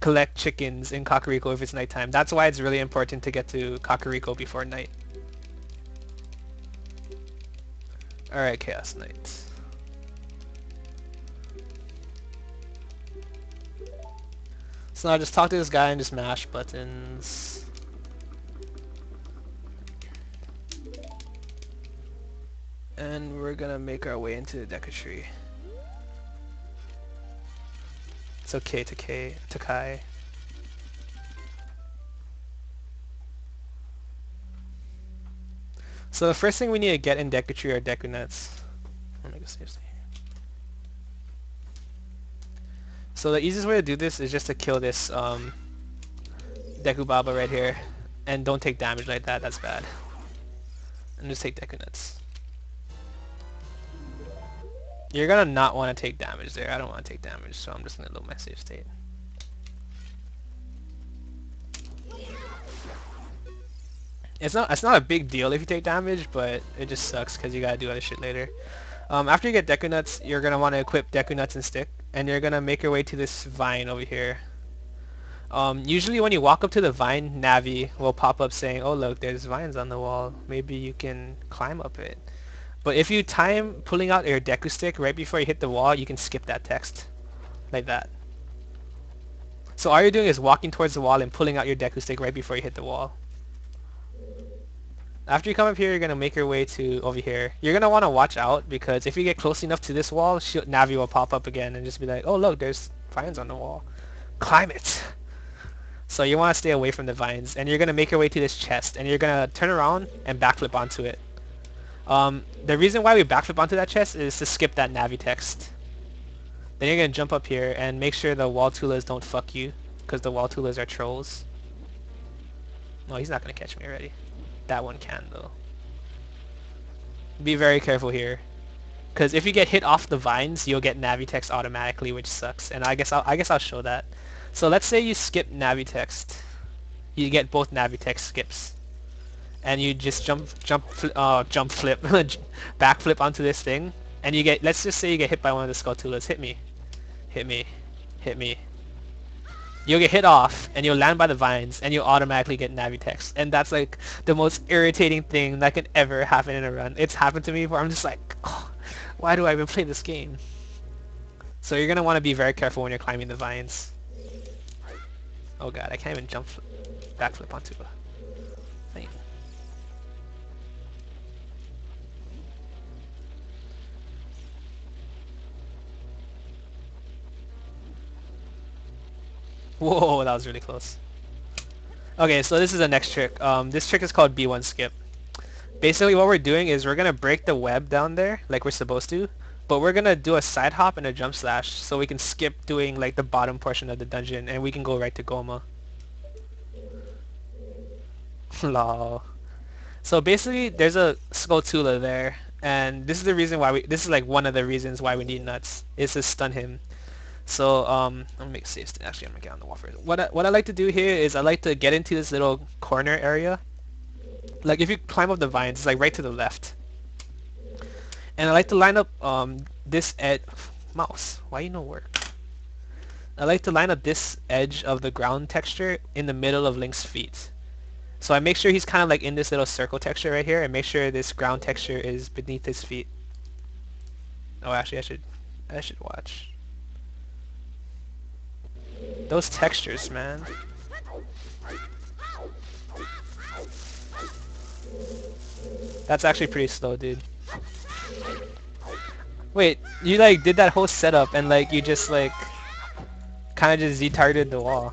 collect chickens in Kakariko if it's nighttime. That's why it's really important to get to Kakariko before night. Alright, Chaos Knight. So now just talk to this guy and just mash buttons. And we're gonna make our way into the Deku tree. It's okay, Takai. So the first thing we need to get in Deku tree are Deku nuts. Let me go save. So the easiest way to do this is just to kill this Deku Baba right here. And don't take damage like that, that's bad. And just take Deku Nuts. You're gonna not want to take damage there. I don't want to take damage, so I'm just gonna load my save state. It's not a big deal if you take damage, but it just sucks because you gotta do other shit later. After you get Deku Nuts, you're gonna want to equip Deku Nuts and Stick, and you're gonna make your way to this vine over here. Usually when you walk up to the vine, Navi will pop up saying, "Oh look, there's vines on the wall. Maybe you can climb up it." But if you time pulling out your Deku Stick right before you hit the wall, you can skip that text, like that. So all you're doing is walking towards the wall and pulling out your Deku Stick right before you hit the wall. After you come up here, you're going to make your way to over here. You're going to want to watch out because if you get close enough to this wall, Navi will pop up again and just be like, "Oh look, there's vines on the wall. Climb it." So you want to stay away from the vines, and you're gonna make your way to this chest, and you're gonna turn around and backflip onto it. The reason why we backflip onto that chest is to skip that Navi text. Then you're gonna jump up here and make sure the wall tulas don't fuck you, because the wall tulas are trolls. No, he's not gonna catch me already. That one can though. Be very careful here, because if you get hit off the vines, you'll get Navi text automatically, which sucks. And I guess I'll show that. So let's say you skip Navi text. You get both Navi text skips, and you just jump flip, backflip onto this thing, and you get. Let's just say you get hit by one of the Skulltulas. Hit me, hit me, hit me. You'll get hit off, and you'll land by the vines, and you'll automatically get Navi text. And that's like the most irritating thing that can ever happen in a run. It's happened to me where I'm just like, oh, why do I even play this game? So you're gonna want to be very careful when you're climbing the vines. Oh god, I can't even backflip onto a thing. Whoa, that was really close. Okay, so this is the next trick. This trick is called B1 skip. Basically what we're doing is we're gonna break the web down there like we're supposed to, but we're gonna do a side hop and a jump slash so we can skip doing like the bottom portion of the dungeon and we can go right to Gohma. Lol. So basically there's a Skulltula there, and this is the reason why this is like one of the reasons why we need nuts, is to stun him. So let me make a save state. Actually, I'm gonna get on the wall first. What I like to do here is I like to get into this little corner area. Like if you climb up the vines, it's like right to the left. And I like to line up this edge. Mouse, why you no work? I like to line up this edge of the ground texture in the middle of Link's feet. So I make sure he's kind of like in this little circle texture right here, and make sure this ground texture is beneath his feet. Oh, actually, I should watch. Those textures, man. That's actually pretty slow, dude. Wait, you like did that whole setup and like you just like kind of just Z-targeted the wall.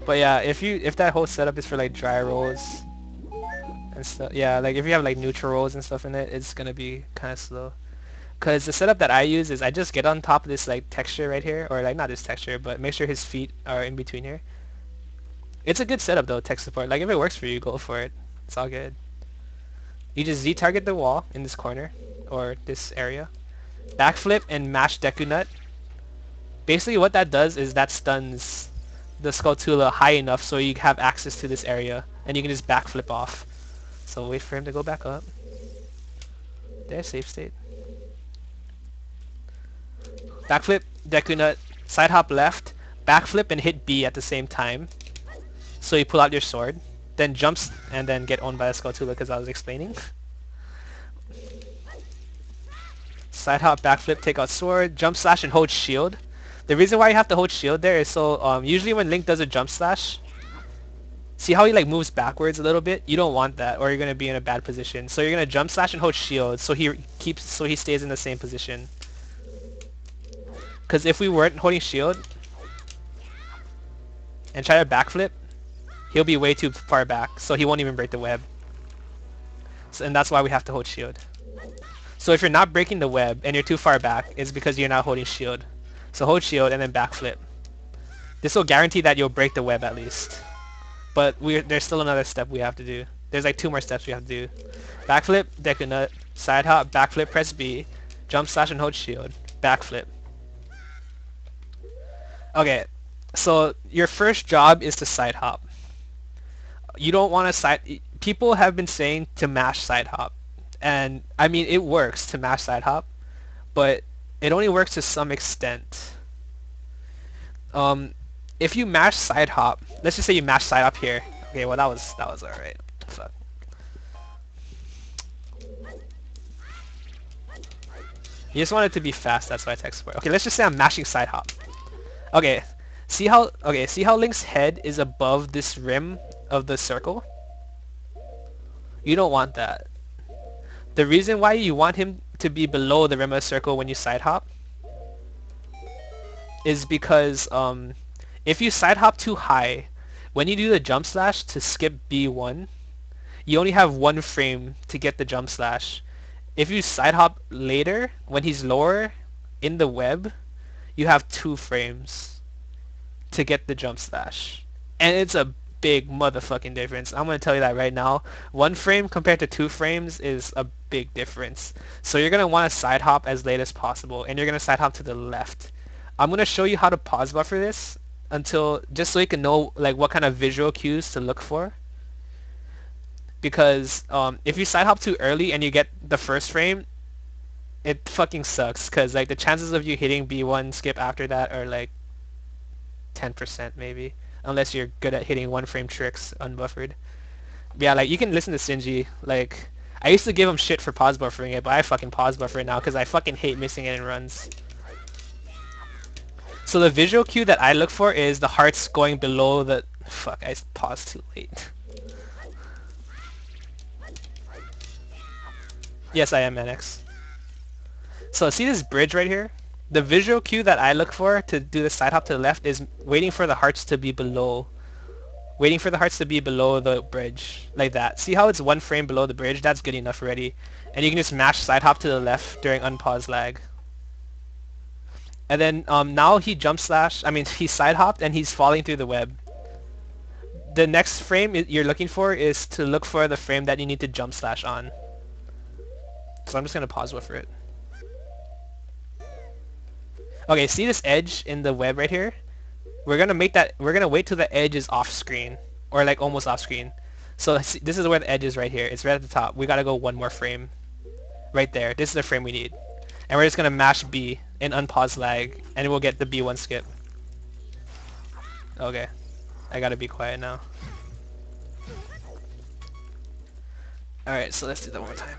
But yeah, if that whole setup is for like dry rolls and stuff, yeah, like if you have like neutral rolls and stuff in it, it's gonna be kind of slow. Cause the setup that I use is I just get on top of this like texture right here, or like not this texture, but make sure his feet are in between here. It's a good setup though, tech support. Like if it works for you, go for it. It's all good. You just Z-target the wall in this corner, or this area. Backflip and mash Deku Nut. Basically what that does is that stuns the Skulltula high enough so you have access to this area, and you can just backflip off. So wait for him to go back up. There, safe state. Backflip, Deku Nut, side hop left, backflip and hit B at the same time. So you pull out your sword, then jumps and then get owned by a Skulltula because I was explaining. Side hop, backflip, take out sword, jump slash and hold shield. The reason why you have to hold shield there is so usually when Link does a jump slash, see how he like moves backwards a little bit? You don't want that, or you're gonna be in a bad position. So you're gonna jump slash and hold shield so he stays in the same position. Because if we weren't holding shield and try to backflip, he'll be way too far back, so he won't even break the web. So, and that's why we have to hold shield. So if you're not breaking the web and you're too far back, it's because you're not holding shield. So hold shield and then backflip. This will guarantee that you'll break the web at least. But there's still another step we have to do. There's like 2 more steps we have to do. Backflip, Deku Nut, side hop, backflip, press B, jump slash and hold shield, backflip. Okay, so your first job is to side hop. You don't want to people have been saying to mash side hop. And I mean, it works to mash side hop, but it only works to some extent. If you mash side hop, let's just say you mash side hop here. Okay, well that was alright. Fuck. You just want it to be fast, that's why I text support. Okay, let's just say I'm mashing side hop. Okay, see how Link's head is above this rim of the circle? You don't want that. The reason why you want him to be below the rim of the circle when you side hop is because if you side hop too high, when you do the jump slash to skip B1, you only have 1 frame to get the jump slash. If you side hop later, when he's lower in the web, you have 2 frames to get the jump slash. And it's a big motherfucking difference. I'm going to tell you that right now. 1 frame compared to 2 frames is a big difference. So you're going to want to side hop as late as possible, and you're going to side hop to the left. I'm going to show you how to pause buffer this until just so you can know like what kind of visual cues to look for. Because if you side hop too early and you get the 1st frame, it fucking sucks. Because like the chances of you hitting B1 skip after that are like 10% maybe, unless you're good at hitting 1 frame tricks unbuffered. But yeah, like you can listen to Shinji. Like I used to give him shit for pause buffering it, but I fucking pause buffer it now because I fucking hate missing it in runs. So the visual cue that I look for is the hearts going below the... Fuck, I paused too late. Yes, I am NX. So see this bridge right here? The visual cue that I look for to do the side hop to the left is waiting for the hearts to be below. Waiting for the hearts to be below the bridge. Like that. See how it's 1 frame below the bridge? That's good enough already. And you can just mash side hop to the left during unpause lag. And then now he he side hopped and he's falling through the web. The next frame you're looking for is to look for the frame that you need to jump slash on. So I'm just gonna pause buffer it. Okay, see this edge in the web right here? We're gonna wait till the edge is off screen, or like almost off screen. So this is where the edge is right here. It's right at the top. We gotta go 1 more frame. Right there. This is the frame we need. And we're just gonna mash B in unpause lag, and we'll get the B1 skip. Okay. I gotta be quiet now. Alright, so let's do that one more time.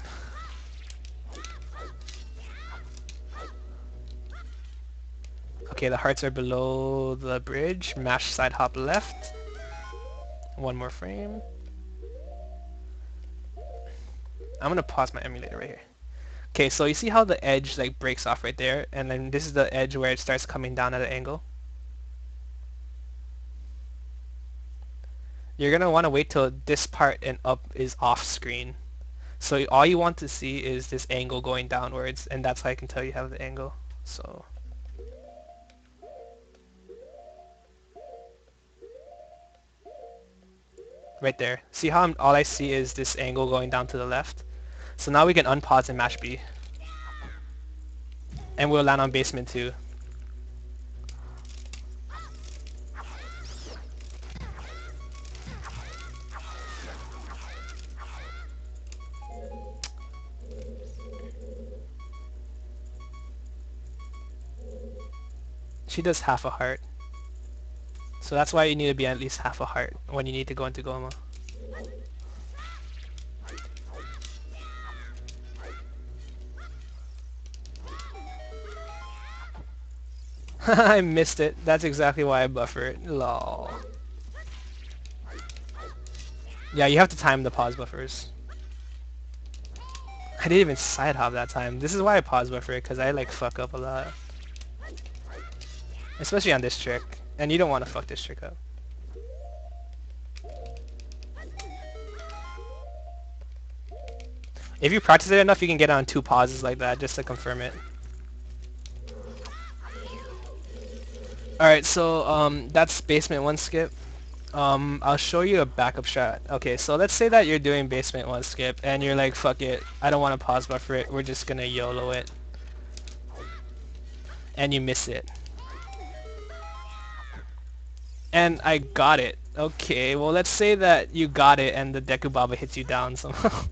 Okay, the hearts are below the bridge. Mash side hop left. 1 more frame. I'm gonna pause my emulator right here. Okay, so you see how the edge like breaks off right there, and then this is the edge where it starts coming down at an angle. You're gonna want to wait till this part and up is off screen. So all you want to see is this angle going downwards, and that's how I can tell you have the angle. So right there. See how all I see is this angle going down to the left? So now we can unpause and mash B. And we'll land on basement 2. She does half a heart. So that's why you need to be at least half a heart when you need to go into Gohma. I missed it. That's exactly why I buffer it. Lol. Yeah, you have to time the pause buffers. I didn't even side hop that time. This is why I pause buffer it, because I like fuck up a lot. Especially on this trick. And you don't want to fuck this trick up. If you practice it enough, you can get on 2 pauses like that just to confirm it. Alright, so that's basement 1 skip. I'll show you a backup strat. Okay, so let's say that you're doing basement 1 skip and you're like, fuck it, I don't want to pause buffer it, we're just gonna YOLO it. And you miss it. And I got it. Okay, well let's say that you got it and the Deku Baba hits you down somehow.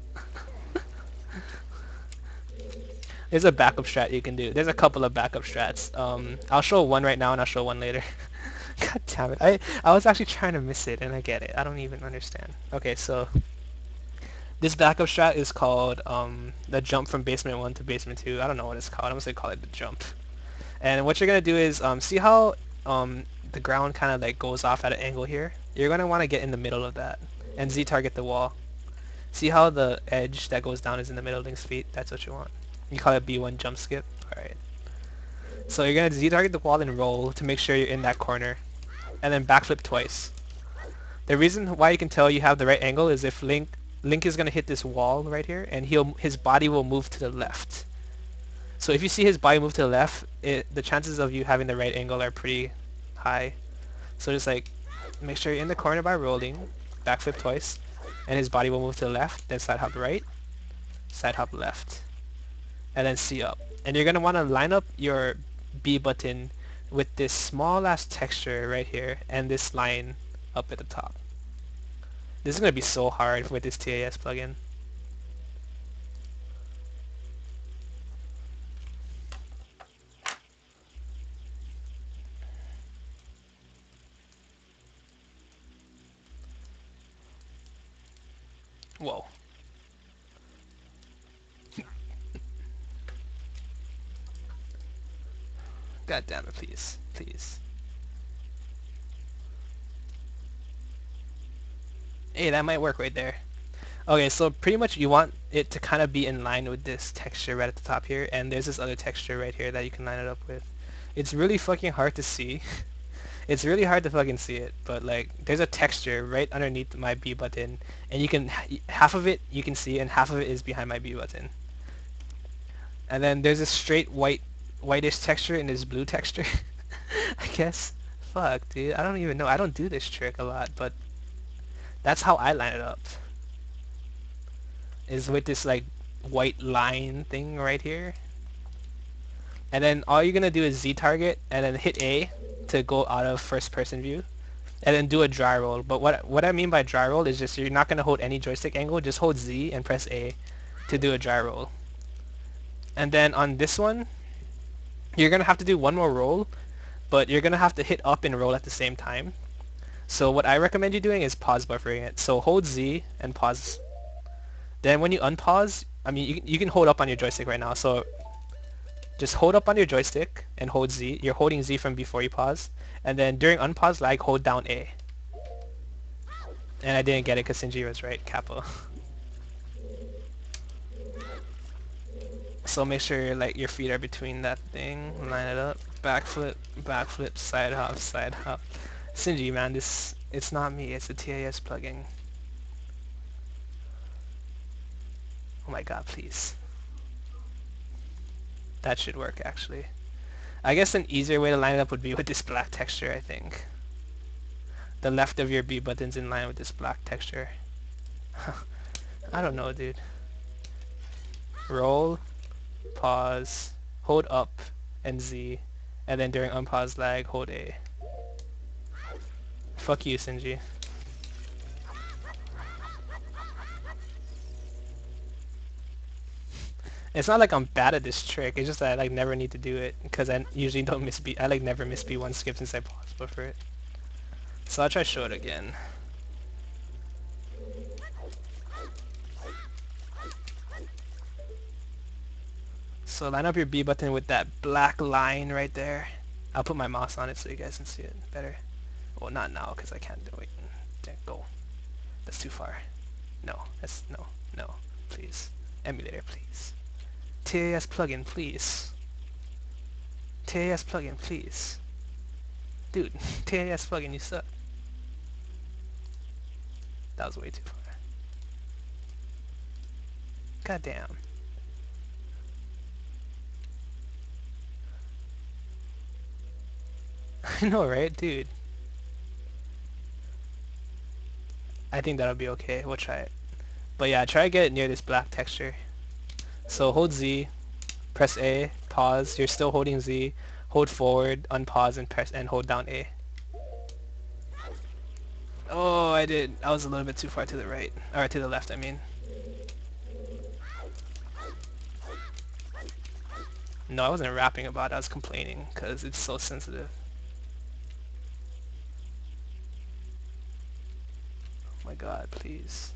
There's a backup strat you can do. There's a couple of backup strats. I'll show one right now and I'll show one later. God damn it. I was actually trying to miss it and I get it. I don't even understand. Okay, so this backup strat is called the jump from basement 1 to basement 2. I don't know what it's called. I'm just gonna call it the jump. And what you're gonna do is see how the ground kind of like goes off at an angle here? You're gonna want to get in the middle of that and Z target the wall. See how the edge that goes down is in the middle of Link's feet? That's what you want. You call it B1 jump skip. Alright. So you're gonna Z-target the wall and roll to make sure you're in that corner, and then backflip twice. The reason why you can tell you have the right angle is if Link is gonna hit this wall right here, and his body will move to the left. So if you see his body move to the left, the chances of you having the right angle are pretty high. So just like make sure you're in the corner by rolling, backflip twice, and his body will move to the left, then side hop right, side hop left, and then C up. And you're gonna want to line up your B button with this small ass texture right here and this line up at the top. This is gonna be so hard with this TAS plugin. Whoa. God damn it, please. Please. Hey, that might work right there. Okay, so pretty much you want it to kind of be in line with this texture right at the top here, and there's this other texture right here that you can line it up with. It's really fucking hard to see. It's really hard to fucking see it, but like there's a texture right underneath my B button, and you can half of it you can see, and half of it is behind my B button. And then there's a straight whitish texture and this blue texture. I guess. Fuck, dude. I don't even know. I don't do this trick a lot, but that's how I line it up. Is with this like white line thing right here. And then all you're gonna do is Z target and then hit A to go out of first person view. And then do a dry roll. But what I mean by dry roll is just you're not gonna hold any joystick angle, just hold Z and press A to do a dry roll. And then on this one, you're gonna have to do one more roll, but you're gonna have to hit up and roll at the same time. So what I recommend you doing is pause buffering it. So hold Z and pause. Then when you unpause, I mean you can hold up on your joystick right now. So just hold up on your joystick and hold Z. You're holding Z from before you pause. And then during unpause lag, hold down A. And I didn't get it because Shinji was right, Kappa. So make sure like your feet are between that thing. Line it up. Backflip, backflip, side hop, side hop. Shinji, man, it's not me. It's the TAS plugin. Oh my god, please. That should work actually. I guess an easier way to line it up would be with this black texture, I think. The left of your B button's in line with this black texture. I don't know, dude. Roll, pause, hold up and Z, and then during unpause lag, hold A. Fuck you, Shinji. It's not like I'm bad at this trick, it's just that I like never need to do it, because I usually don't miss B. I like never miss B1 skip since I pause buffer it. So I'll try to show it again. So line up your B button with that black line right there. I'll put my mouse on it so you guys can see it better. Well, not now because I can't do it. Go. That's too far. No, no, please. Emulator, please. TAS plugin, please. TAS plugin, please. Dude, TAS plugin, you suck. That was way too far. God damn. I know, right, dude? I think that'll be okay. We'll try it. But yeah, try to get it near this black texture. So hold Z, press A, pause. You're still holding Z. Hold forward, unpause, and press and hold down A. Oh, I was a little bit too far to the right. Or to the left, I mean. No, I wasn't rapping about it. I was complaining because it's so sensitive. Oh my god, please.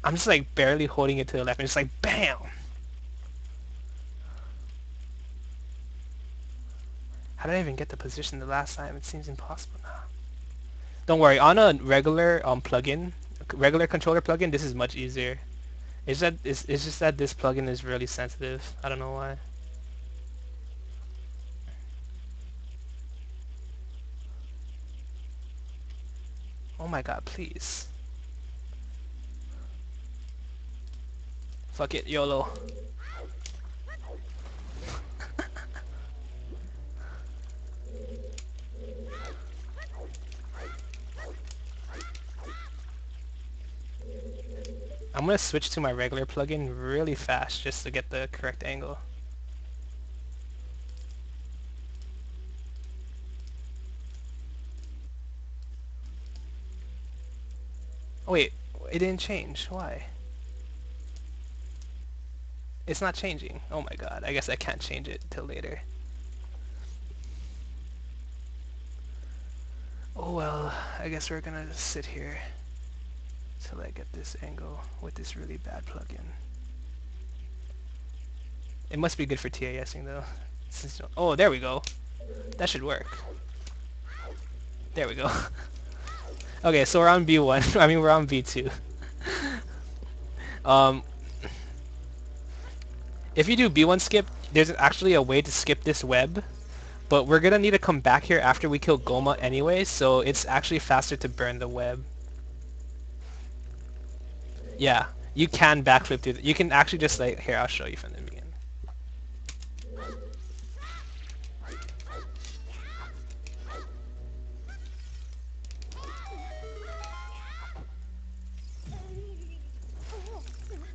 I'm just like barely holding it to the left and it's like BAM! How did I even get the position the last time? It seems impossible now. Don't worry, on a regular regular controller plugin, this is much easier. It's just that this plugin is really sensitive. I don't know why. Oh my god, please. Fuck it, YOLO. I'm gonna switch to my regular plugin really fast just to get the correct angle. Oh wait, it didn't change. Why? It's not changing. Oh my god, I guess I can't change it till later. Oh well, I guess we're gonna sit here till I get this angle with this really bad plugin. It must be good for TASing though. Oh, there we go. That should work. There we go. Okay, so we're on B1. I mean, we're on B2. Um, if you do B1 skip, there's actually a way to skip this web, but we're gonna need to come back here after we kill Gohma anyway, so it's actually faster to burn the web. Yeah, you can backflip through. You can actually just like, here, I'll show you from the beginning.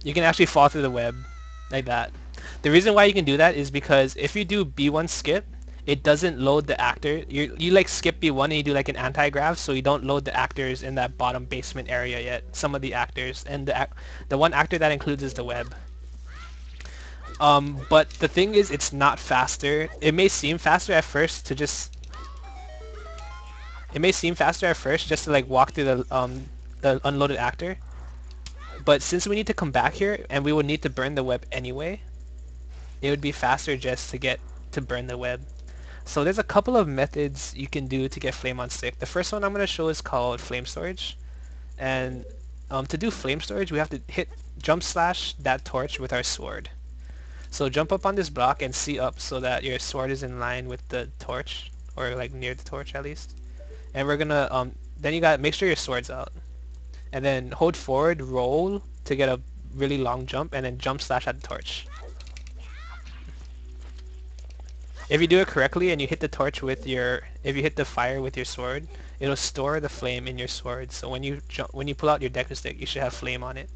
You can actually fall through the web like that. The reason why you can do that is because if you do B1 skip, it doesn't load the actor. You like skip B1 and you do like an anti-grav, so you don't load the actors in that bottom basement area yet. Some of the actors, and the one actor that includes is the web. But the thing is, it's not faster. It may seem faster at first to just. It may seem faster at first just to like walk through the unloaded actor. But since we need to come back here and we would need to burn the web anyway, it would be faster just to get to burn the web. So there's a couple of methods you can do to get flame on stick. The first one I'm going to show is called flame storage. And to do flame storage, we have to hit jump slash that torch with our sword. So jump up on this block and see up so that your sword is in line with the torch, or like near the torch at least. And we're going to, then you got to make sure your sword's out. And then hold forward, roll to get a really long jump, and then jump slash at the torch. If you do it correctly and you hit the torch with your, if you hit the fire with your sword, it'll store the flame in your sword. So when you pull out your Deku stick, you should have flame on it.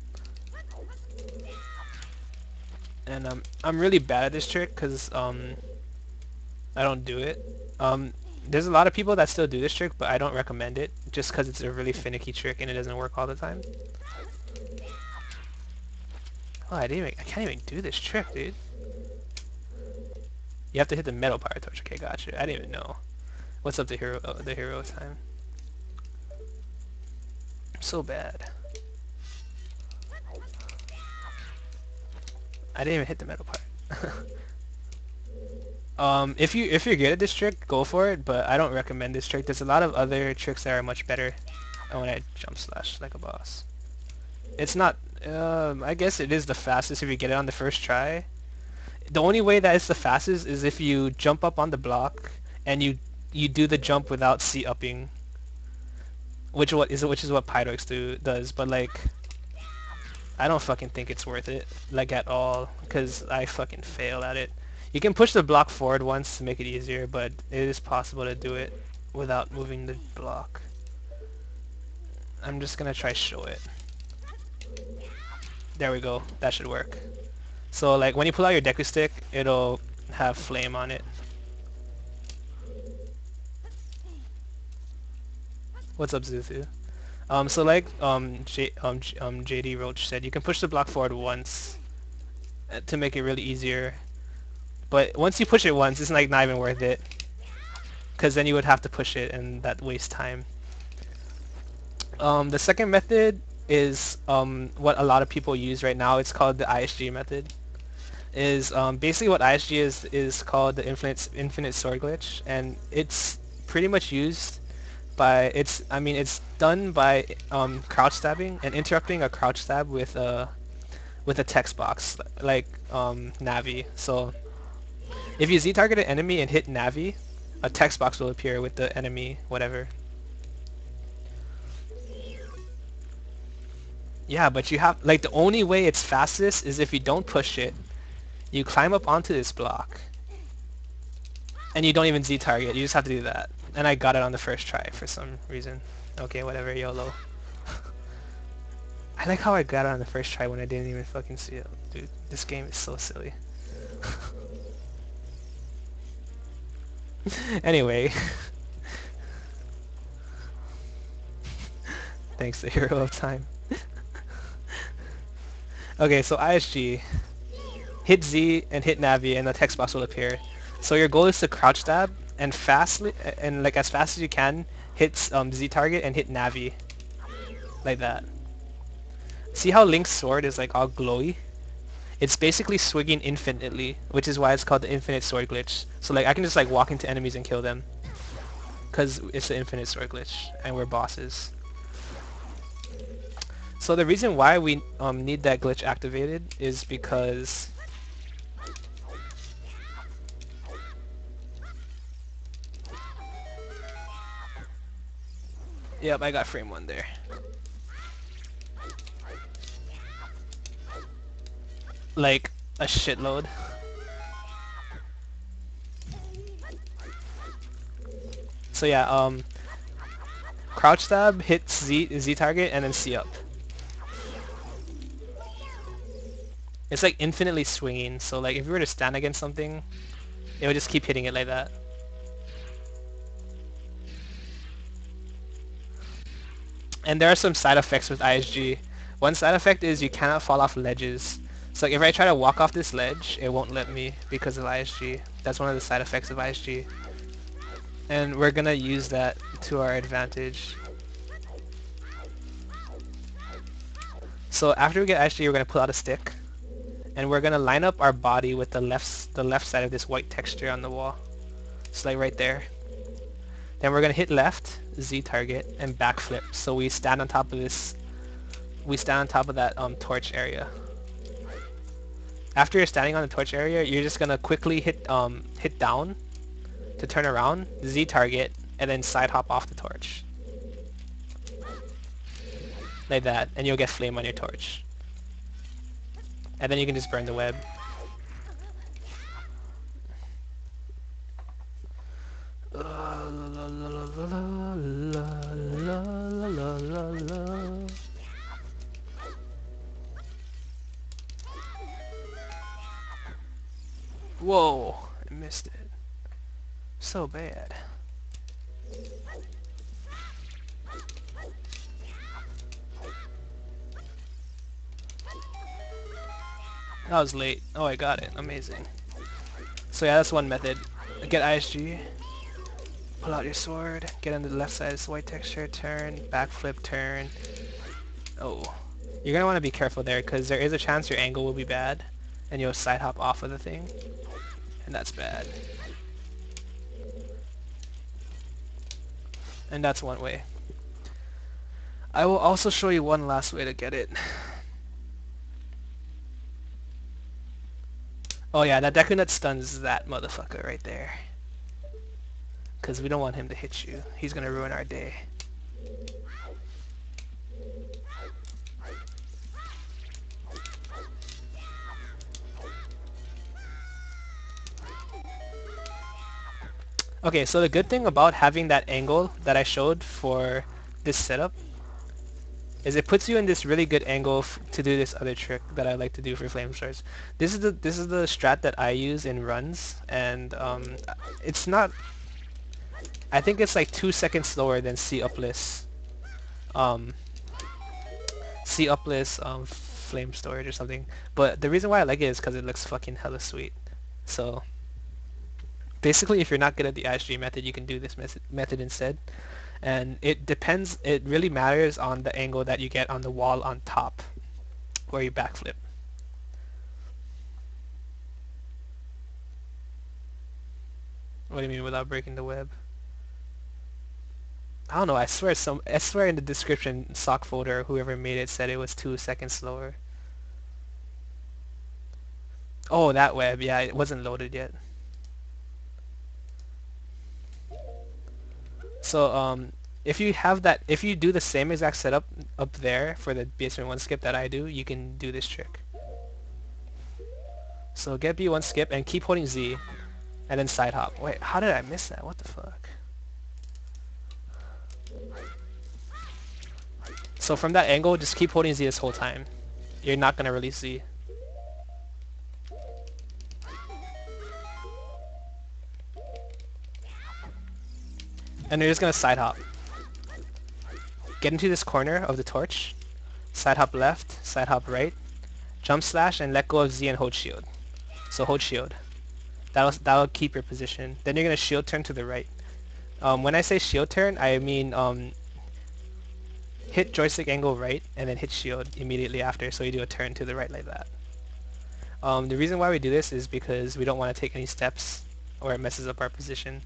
And I'm really bad at this trick because I don't do it. There's a lot of people that still do this trick, but I don't recommend it just because it's a really finicky trick and it doesn't work all the time. Oh, I can't even do this trick, dude. You have to hit the metal power torch. Okay, gotcha. I didn't even know. What's up, the hero time? I'm so bad. I didn't even hit the metal part. If you're good at this trick, go for it, but I don't recommend this trick. There's a lot of other tricks that are much better. Oh, and I jump slash like a boss. It's not, I guess it is the fastest if you get it on the first try. The only way that it's the fastest is if you jump up on the block and you do the jump without C-upping, which is what Pyrox does, but like, I don't fucking think it's worth it, like at all, because I fucking fail at it. You can push the block forward once to make it easier, but it is possible to do it without moving the block. I'm just gonna try show it. There we go. That should work. So like when you pull out your Deku stick, it'll have flame on it. What's up, Zuzu? So like JD Roach said, you can push the block forward once to make it really easier. But once you push it once, it's like not even worth it, because then you would have to push it and that wastes time. The second method is what a lot of people use right now. It's called the ISG method. Basically what ISG is called the infinite sword glitch, and it's pretty much used by it's done by crouch stabbing and interrupting a crouch stab with a text box like Navi. So if you Z target an enemy and hit Navi, a text box will appear with the enemy whatever. Yeah, but you have like the only way it's fastest is if you don't push it. You climb up onto this block and you don't even Z target. You just have to do that. And I got it on the first try for some reason. Okay, whatever, YOLO. I like how I got it on the first try when I didn't even fucking see it. Dude, this game is so silly. Anyway. Thanks to Hero of Time. Okay, so ISG. Hit Z and hit Navi and the text box will appear. So your goal is to crouch stab and fastly and like as fast as you can hit Z target and hit Navi. Like that. See how Link's sword is like all glowy? It's basically swinging infinitely, which is why it's called the infinite sword glitch. So like I can just like walk into enemies and kill them. Cause it's the infinite sword glitch and we're bosses. So the reason why we need that glitch activated is because yep, I got frame 1 there. Like a shitload. So yeah, crouch stab, hit Z target, and then C up. It's like infinitely swinging, so like if you were to stand against something, it would just keep hitting it like that. And there are some side effects with ISG. One side effect is you cannot fall off ledges. So like if I try to walk off this ledge, it won't let me because of ISG. That's one of the side effects of ISG. And we're gonna use that to our advantage. So after we get ISG, we're gonna pull out a stick. And we're gonna line up our body with the left side of this white texture on the wall. It's like right there. Then we're gonna hit left, Z target, and backflip. So we stand on top of this. We stand on top of that torch area. After you're standing on the torch area, you're just gonna quickly hit down to turn around, Z target, and then side hop off the torch. Like that, and you'll get flame on your torch. And then you can just burn the web. Whoa, I missed it. So bad. That was late. Oh, I got it. Amazing. So yeah, that's one method. Get ISG, pull out your sword, get on the left side of this white texture, turn, backflip, turn. Oh. You're going to want to be careful there because there is a chance your angle will be bad and you'll side hop off of the thing. And that's bad. And that's one way. I will also show you one last way to get it. Oh yeah, that Deku Nut stuns that motherfucker right there. Because we don't want him to hit you. He's going to ruin our day. Okay, so the good thing about having that angle that I showed for this setup is it puts you in this really good angle to do this other trick that I like to do for flame swords. This is the strat that I use in runs, and it's not. I think it's like 2 seconds slower than C upless. C upless flame storage or something. But the reason why I like it is because it looks fucking hella sweet. So basically, if you're not good at the ISG method, you can do this method instead. And it depends, it really matters on the angle that you get on the wall on top, where you backflip. What do you mean without breaking the web? I don't know. I swear in the description, sock folder, whoever made it said it was 2 seconds slower. Oh, that web. Yeah, it wasn't loaded yet. So if you do the same exact setup up there for the basement one skip that I do, you can do this trick. So get B1 skip and keep holding Z, and then side hop. Wait, how did I miss that? What the fuck? So from that angle, just keep holding Z this whole time. You're not gonna release Z. And you're just gonna side hop. Get into this corner of the torch. Side hop left, side hop right. Jump slash and let go of Z and hold shield. So hold shield. That'll keep your position. Then you're gonna shield turn to the right. When I say shield turn, I mean hit joystick angle right and then hit shield immediately after, so you do a turn to the right like that. The reason why we do this is because we don't want to take any steps or it messes up our position.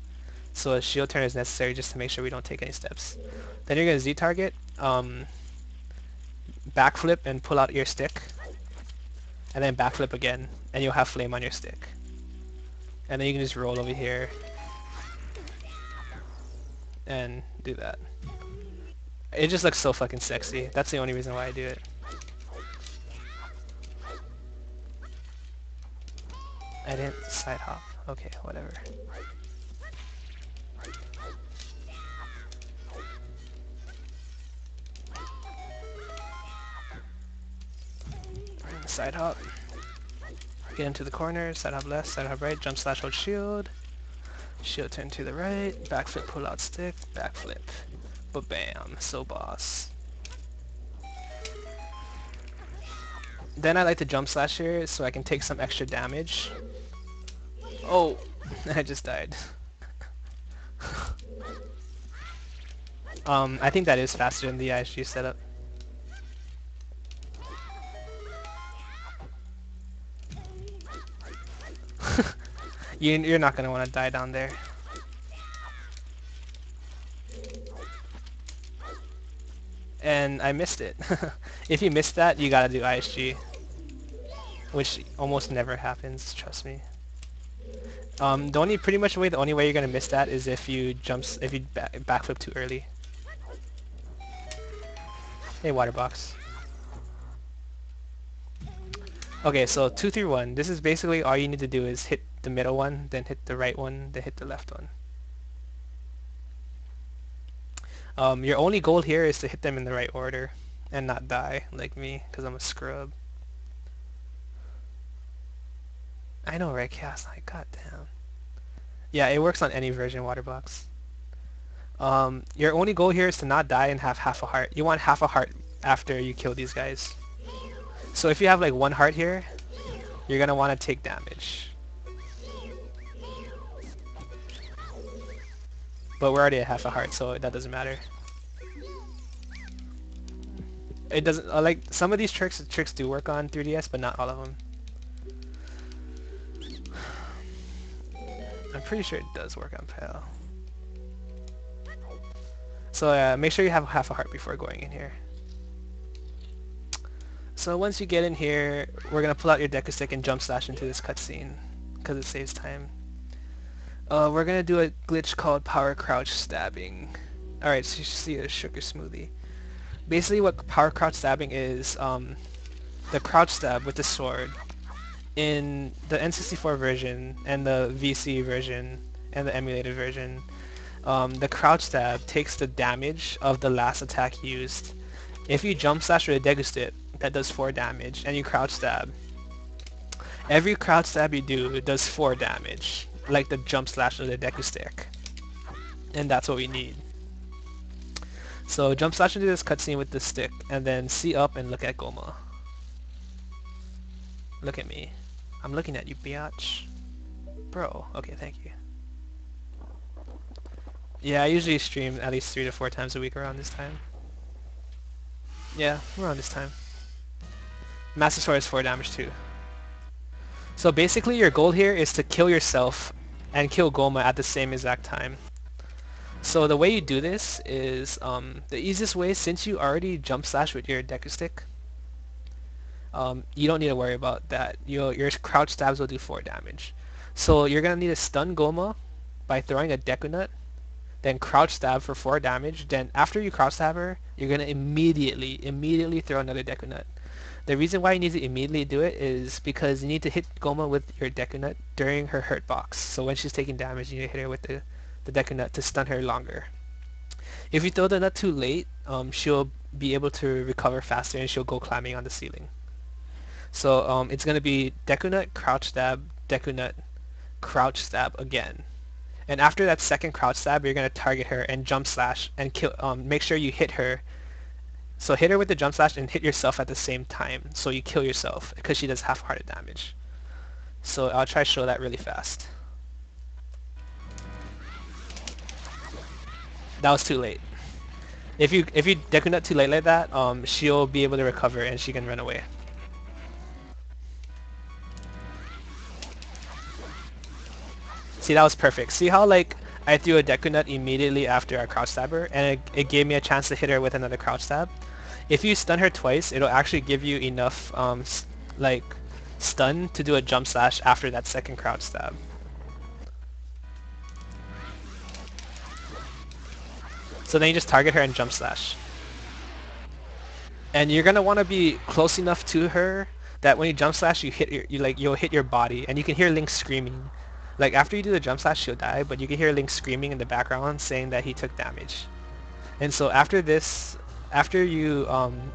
So a shield turn is necessary just to make sure we don't take any steps. Then you're gonna Z target, backflip and pull out your stick, and then backflip again, and you'll have flame on your stick. And then you can just roll over here and do that. It just looks so fucking sexy. That's the only reason why I do it. I didn't side hop. Okay, whatever. Side hop. Get into the corner, side hop left, side hop right, jump slash hold shield. Shield turn to the right, backflip pull out stick, backflip. Ba-bam, so boss. Then I like to jump slash here so I can take some extra damage. Oh, I just died. I think that is faster than the ISG setup. You're not gonna want to die down there. And I missed it. If you missed that, you gotta do ISG, which almost never happens. Trust me. The only way you're gonna miss that is if you backflip too early. Hey, water box. Okay, so 2, 3, 1. This is basically all you need to do is hit the middle one, then hit the right one, then hit the left one. Your only goal here is to hit them in the right order and not die like me, because I'm a scrub. I know, right, Chaos? Like, goddamn. Yeah, it works on any version water box. Your only goal here is to not die and have half a heart. You want half a heart after you kill these guys. So if you have like 1 heart here, you're gonna want to take damage. But we're already at half a heart, so that doesn't matter. It doesn't like some of these tricks do work on 3DS, but not all of them. I'm pretty sure it does work on PAL. So make sure you have half a heart before going in here. So once you get in here, we're gonna pull out your Deku stick and jump slash into this cutscene because it saves time. We're gonna do a glitch called power crouch stabbing. Alright, so you see a sugar smoothie. Basically what power crouch stabbing is, the crouch stab with the sword. In the N64 version and the VC version and the emulated version, the crouch stab takes the damage of the last attack used. If you jump slash with a Deku stick, that does 4 damage, and you crouch stab. Every crouch stab you do does 4 damage, like the jump slash with the Deku stick. And that's what we need. So jump slash into this cutscene with the stick, and then see up and look at Gohma. Look at me. I'm looking at you, biatch. Bro, okay, thank you. Yeah, I usually stream at least 3 to 4 times a week around this time. Yeah, around this time. Master Sword is 4 damage too. So basically your goal here is to kill yourself and kill Gohma at the same exact time. So the way you do this is the easiest way, since you already jump slash with your Deku stick, you don't need to worry about that. Your crouch stabs will do 4 damage. So you're going to need to stun Gohma by throwing a Deku Nut, then crouch stab for 4 damage. Then after you crouch stab her, you're going to immediately throw another Deku Nut. The reason why you need to immediately do it is because you need to hit Gohma with your Deku Nut during her hurt box. So when she's taking damage, you need to hit her with the Deku Nut to stun her longer. If you throw the nut too late, she'll be able to recover faster and she'll go climbing on the ceiling. So it's going to be Deku Nut, crouch stab, Deku Nut, crouch stab again. And after that second crouch stab, you're going to target her and jump slash and kill. Make sure you hit her. So hit her with the jump slash and hit yourself at the same time. So you kill yourself because she does half-hearted damage. So I'll try to show that really fast. That was too late. If you Deku Nut too late like that, she'll be able to recover and she can run away. See, that was perfect. See how like I threw a Deku Nut immediately after our crouch stab her, and it gave me a chance to hit her with another crouch stab. If you stun her twice, it'll actually give you enough like stun to do a jump slash after that second crouch stab. So then you just target her and jump slash. And you're gonna want to be close enough to her that when you jump slash, you'll hit your body, and you can hear Link screaming. Like after you do the jump slash, she'll die, but you can hear Link screaming in the background saying that he took damage. And so after this, after you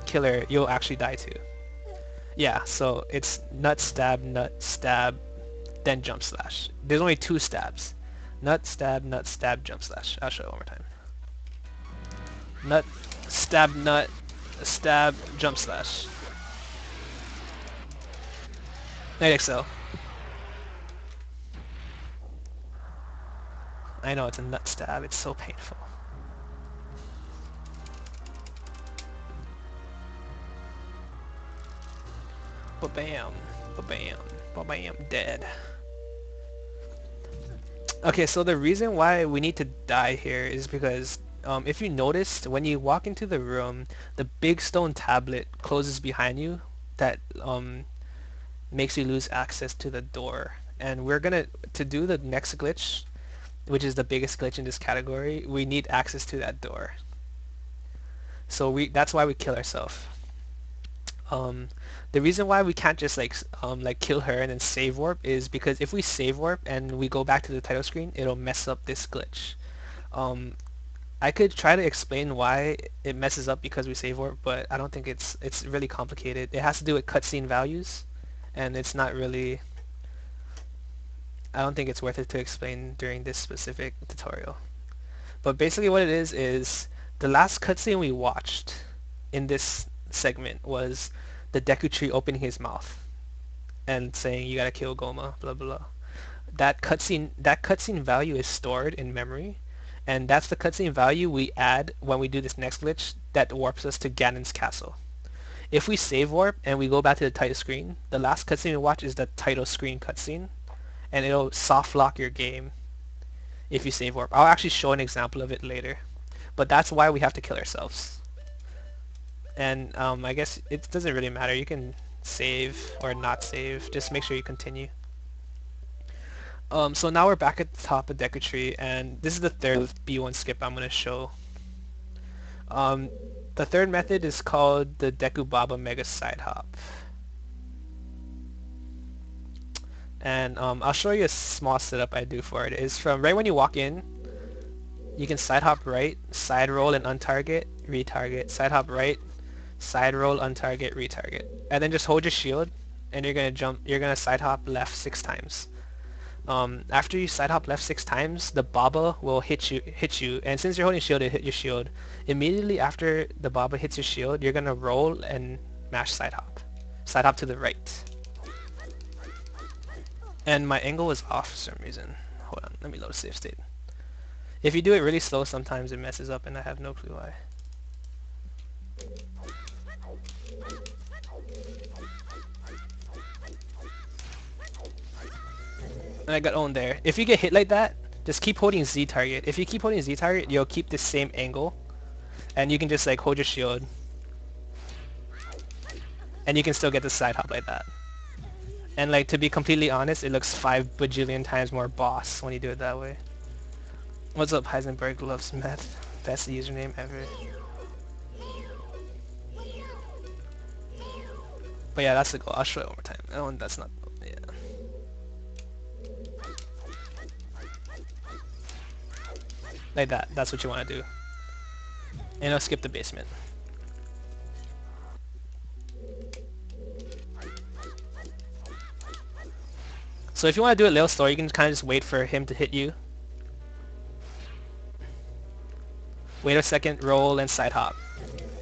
kill her, you'll actually die too. Yeah, so it's nut, stab, then jump slash. There's only 2 stabs. Nut, stab, jump slash. I'll show it one more time. Nut, stab, jump slash. Night Excel. I know it's a nut stab, it's so painful. Ba-bam, ba-bam, ba-bam, dead. Okay, so the reason why we need to die here is because if you noticed, when you walk into the room, the big stone tablet closes behind you that makes you lose access to the door. And we're gonna, to do the next glitch, which is the biggest glitch in this category, we need access to that door. So that's why we kill ourselves. The reason why we can't just like kill her and then save warp is because if we save warp and we go back to the title screen, it'll mess up this glitch. I could try to explain why it messes up because we save warp, but I don't think it's really complicated. It has to do with cutscene values, and it's not really. I don't think it's worth it to explain during this specific tutorial. But basically what it is the last cutscene we watched in this segment was the Deku Tree opening his mouth and saying you gotta kill Gohma, blah blah. That cutscene value is stored in memory, and that's the cutscene value we add when we do this next glitch that warps us to Ganon's castle. If we save warp and we go back to the title screen, the last cutscene we watch is the title screen cutscene, and it'll soft lock your game if you save warp. I'll actually show an example of it later, but that's why we have to kill ourselves. And I guess it doesn't really matter. You can save or not save. Just make sure you continue. So now we're back at the top of Deku Tree, and this is the third B1 skip I'm going to show. The third method is called the Deku Baba Mega Side Hop. And I'll show you a small setup I do for it. It's from right when you walk in, you can side hop right, side roll and untarget, retarget, side hop right, side roll, untarget, retarget. And then just hold your shield, and you're gonna side hop left 6 times. After you side hop left 6 times, the Baba will hit you, and since you're holding shield, it hit your shield. Immediately after the Baba hits your shield, you're gonna roll and mash side hop. Side hop to the right. And my angle was off for some reason. Hold on, let me load a save state. If you do it really slow, sometimes it messes up and I have no clue why. And I got owned there. If you get hit like that, just keep holding Z target. If you keep holding Z target, you'll keep the same angle, and you can just like hold your shield, and you can still get the side hop like that. And like to be completely honest, it looks 5 bajillion times more boss when you do it that way. What's up, Heisenberg loves meth. Best username ever. But yeah, that's the goal. I'll show it one more time. Oh, that's not. Yeah. Like that. That's what you want to do. And I'll skip the basement. So if you want to do it a little slower, you can kind of just wait for him to hit you. Wait a second, roll, and side hop.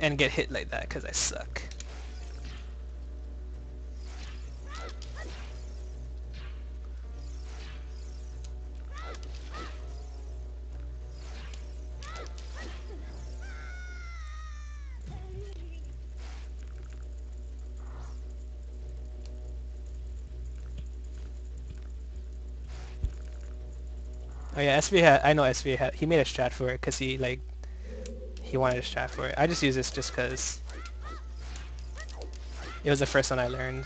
And get hit like that, because I suck. Oh yeah, SV had. I know SV had. He made a strat for it because he wanted a strat for it. I just use this just because it was the first one I learned.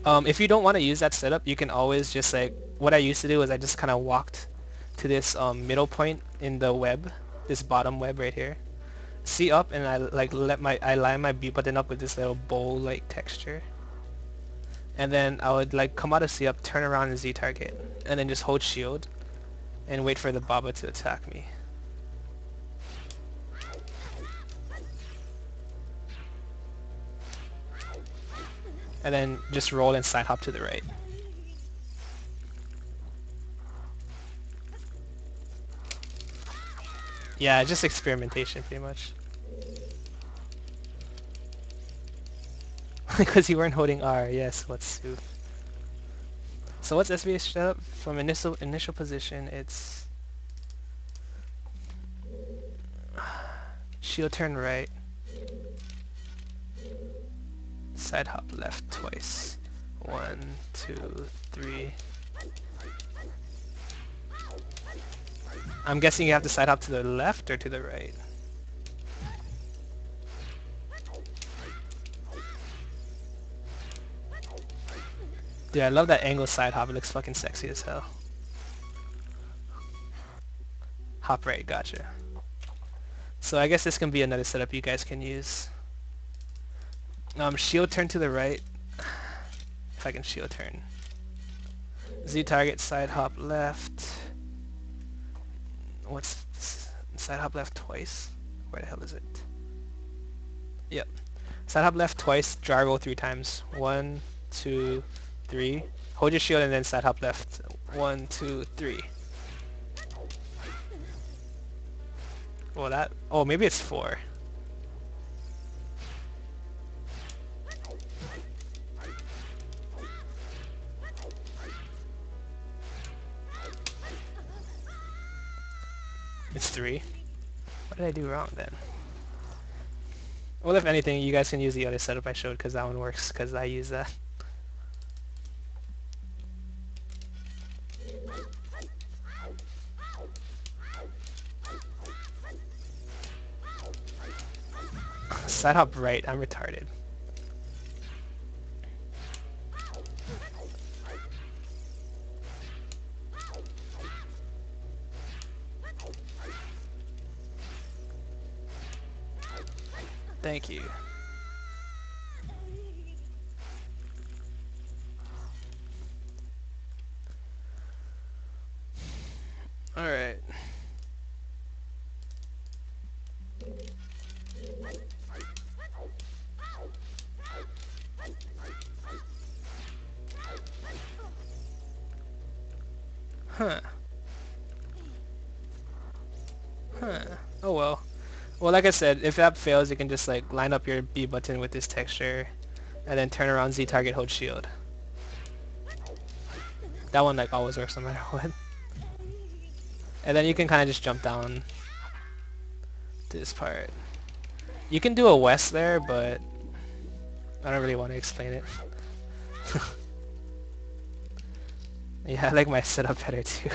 If you don't want to use that setup, you can always just like what I used to do is I just kind of walked to this middle point in the web, this bottom web right here. See up, and I like I line my B button up with this little bowl like texture. And then I would like come out of C up, turn around and Z target, and then just hold shield and wait for the Baba to attack me. And then just roll and side hop to the right. Yeah, just experimentation pretty much. Because you weren't holding R, yes, what's Sue? So what's SVH setup? From initial position, it's shield turn right, side hop left twice. 1, 2, 3. I'm guessing you have to side hop to the left or to the right. Dude, I love that angle side hop. It looks fucking sexy as hell. Hop right, gotcha. So I guess this can be another setup you guys can use. Shield turn to the right. If I can shield turn. Z target, side hop left. What's this? Side hop left twice? Where the hell is it? Yep. Side hop left twice, dry roll 3 times. 1, 2, 3. Hold your shield and then side hop left. 1, 2, 3. Well that... Oh, maybe it's 4. It's 3. What did I do wrong then? Well, if anything, you guys can use the other setup I showed because that one works because I use that. Side hop right, I'm retarded. Thank you. All right. Huh. Oh well. Well, like I said, if that fails, you can just like line up your B button with this texture, and then turn around Z target, hold shield. That one like always works no matter what. And then you can kind of just jump down to this part. You can do a WESS there, but I don't really want to explain it. Yeah, I like my setup better too.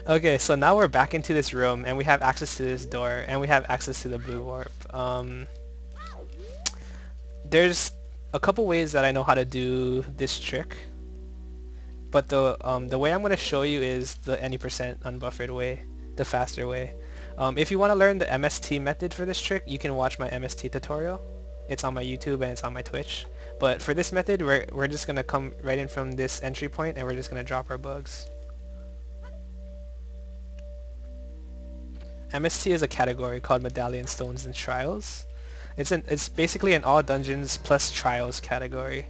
Okay, so now we're back into this room, and we have access to this door, and we have access to the blue warp. There's a couple ways that I know how to do this trick, but the way I'm going to show you is the any% unbuffered way, the faster way. If you want to learn the MST method for this trick, you can watch my MST tutorial. It's on my YouTube and it's on my Twitch. But for this method, we're just going to come right in from this entry point, and we're just going to drop our bugs. MST is a category called Medallion Stones and Trials. It's basically an all dungeons plus trials category,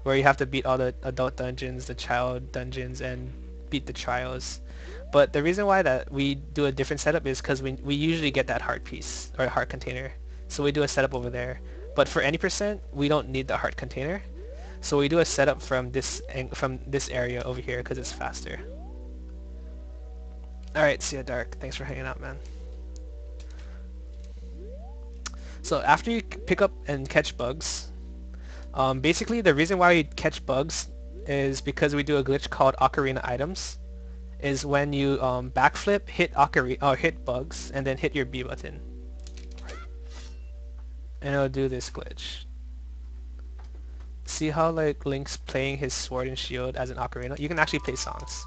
where you have to beat all the adult dungeons, the child dungeons, and beat the trials. But the reason why that we do a different setup is because we usually get that heart piece, or heart container. So we do a setup over there. But for any %, we don't need the heart container. So we do a setup from this area over here because it's faster. Alright, see ya, Dark. Thanks for hanging out, man. So after you pick up and catch bugs, basically the reason why we catch bugs is because we do a glitch called Ocarina items. Is when you backflip, hit bugs, and then hit your B button. And it'll do this glitch. See how like Link's playing his sword and shield as an ocarina? You can actually play songs.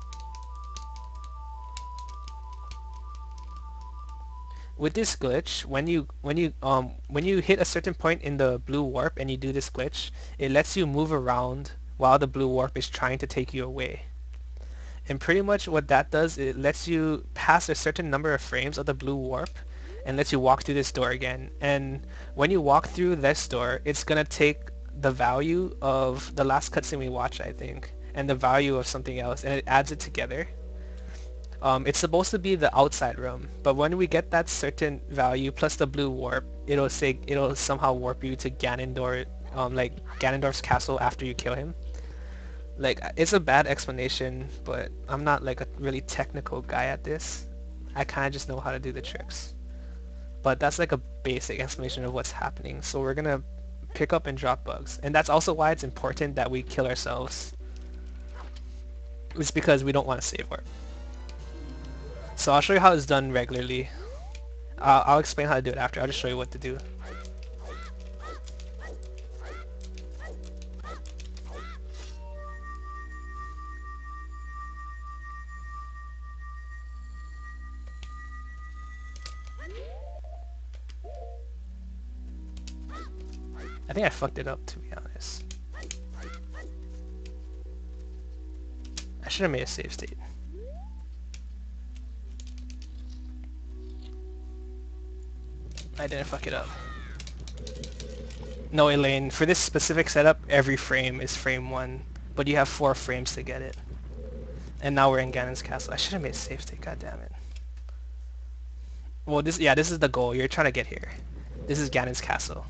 With this glitch, when you hit a certain point in the blue warp and you do this glitch, it lets you move around while the blue warp is trying to take you away. And pretty much what that does, it lets you pass a certain number of frames of the blue warp and lets you walk through this door again. And when you walk through this door, it's going to take the value of the last cutscene we watched, I think, and the value of something else, and it adds it together. It's supposed to be the outside room, but when we get that certain value plus the blue warp, it'll somehow warp you to Ganondoor, like Ganondoor's castle after you kill him. Like, it's a bad explanation, but I'm not like a really technical guy at this. I kind of just know how to do the tricks. But that's like a basic explanation of what's happening. So we're gonna pick up and drop bugs. And that's also why it's important that we kill ourselves. It's because we don't want to save warp. So I'll show you how it's done regularly. I'll explain how to do it after. I'll just show you what to do. I think I fucked it up, to be honest. I should have made a save state. I didn't fuck it up. No, Elaine, for this specific setup, every frame is frame 1, but you have 4 frames to get it. And now we're in Ganon's castle. I should have made a save state, god damn it. Well, this is the goal. You're trying to get here. This is Ganon's castle.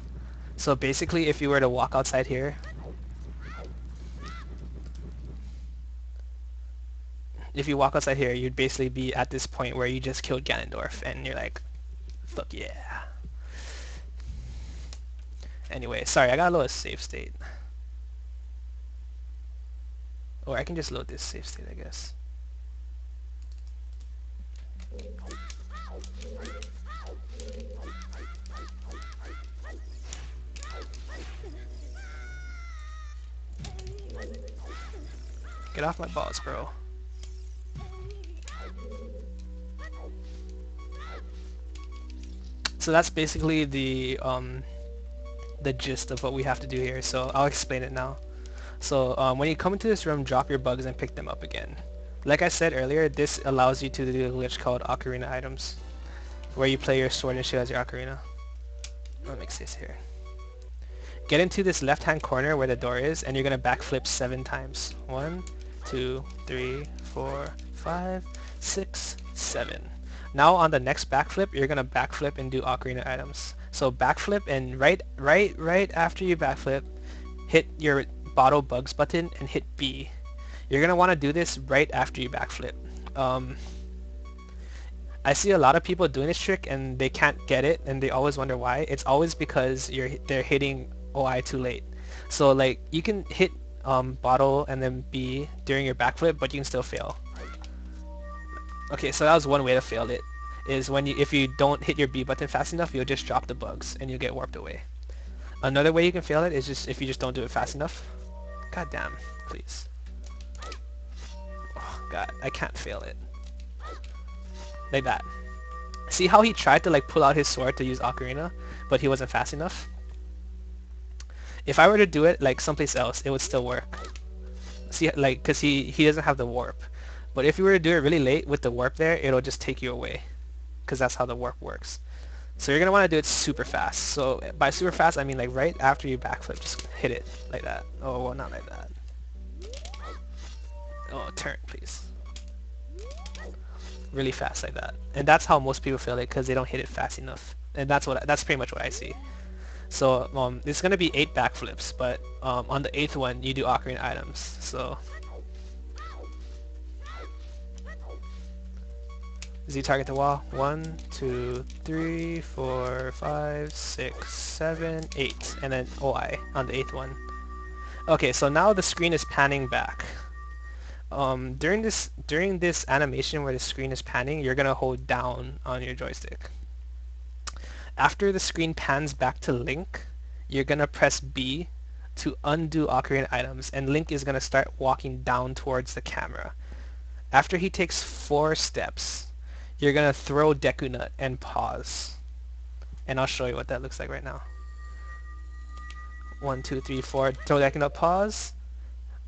So basically, if you were to walk outside here, you'd basically be at this point where you just killed Ganondorf, and you're like, fuck yeah. Anyway, sorry, I got a load of save state. Or I can just load this save state, I guess. Get off my balls, bro. So that's basically the gist of what we have to do here. So I'll explain it now. So when you come into this room, drop your bugs and pick them up again. Like I said earlier, this allows you to do a glitch called Ocarina items, where you play your sword and shield as your ocarina. Let me mix this here. Get into this left-hand corner where the door is, and you're gonna backflip 7 times. 1, 2, 3, 4, 5, 6, 7. Now on the next backflip, you're gonna backflip and do ocarina items. So backflip, and right after you backflip, hit your bottle bugs button and hit B. You're gonna want to do this right after you backflip. I see a lot of people doing this trick and they can't get it, and they always wonder why. It's always because they're hitting OI too late. So like you can hit bottle and then B during your backflip, but you can still fail. Okay, so that was one way to fail it. Is when if you don't hit your B button fast enough, you'll just drop the bugs and you'll get warped away. Another way you can fail it is just if you just don't do it fast enough. God damn, please. Oh god, I can't fail it. Like that. See how he tried to like pull out his sword to use Ocarina, but he wasn't fast enough? If I were to do it like someplace else, it would still work. See, like, cause he doesn't have the warp. But if you were to do it really late with the warp there, it'll just take you away. Cause that's how the warp works. So you're gonna want to do it super fast. So by super fast, I mean like right after you backflip, just hit it like that. Oh, well, not like that. Oh, turn, please. Really fast like that. And that's how most people fail it because they don't hit it fast enough. And that's pretty much what I see. So it's gonna be 8 backflips, but on the 8th one you do Ocarina items. So Z target the wall. 1, 2, 3, 4, 5, 6, 7, 8, and then OI on the 8th one. Okay, so now the screen is panning back. During this animation where the screen is panning, you're gonna hold down on your joystick. After the screen pans back to Link, you're gonna press B to undo Ocarina items, and Link is gonna start walking down towards the camera. After he takes 4 steps, you're gonna throw Deku Nut and pause. And I'll show you what that looks like right now. 1, 2, 3, 4. Throw Deku Nut, pause.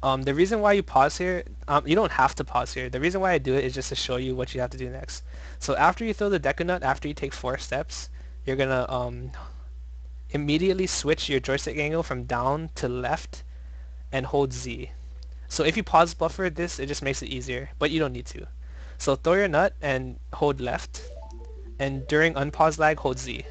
The reason why you pause here, you don't have to pause here. The reason why I do it is just to show you what you have to do next. So after you throw the Deku Nut, after you take 4 steps, you're gonna immediately switch your joystick angle from down to left and hold Z. So if you pause buffer this, it just makes it easier, but you don't need to. So throw your nut and hold left, and during unpause lag, hold Z.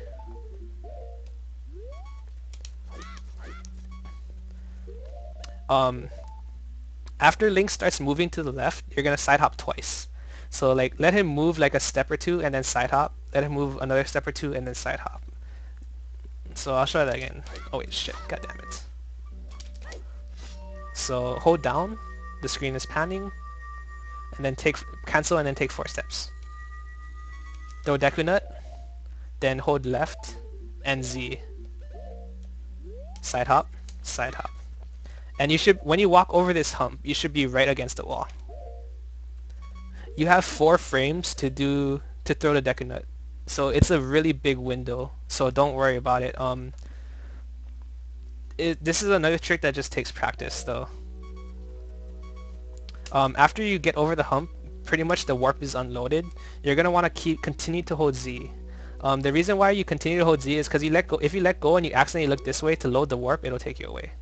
After Link starts moving to the left, you're gonna side hop twice. So like let him move like a step or two and then side hop. Let him move another step or two and then side hop. So I'll show that again. Oh wait, shit, god damn it. So hold down, the screen is panning, and then cancel and then take 4 steps. Throw Deku Nut, then hold left and Z. Side hop, side hop. And you should, when you walk over this hump, you should be right against the wall. You have 4 frames to throw the Deku Nut. So it's a really big window, so don't worry about it. This is another trick that just takes practice though. After you get over the hump, pretty much the warp is unloaded. You're gonna want to continue to hold Z. The reason why you continue to hold Z is because you let go. If you let go and you accidentally look this way to load the warp, it'll take you away.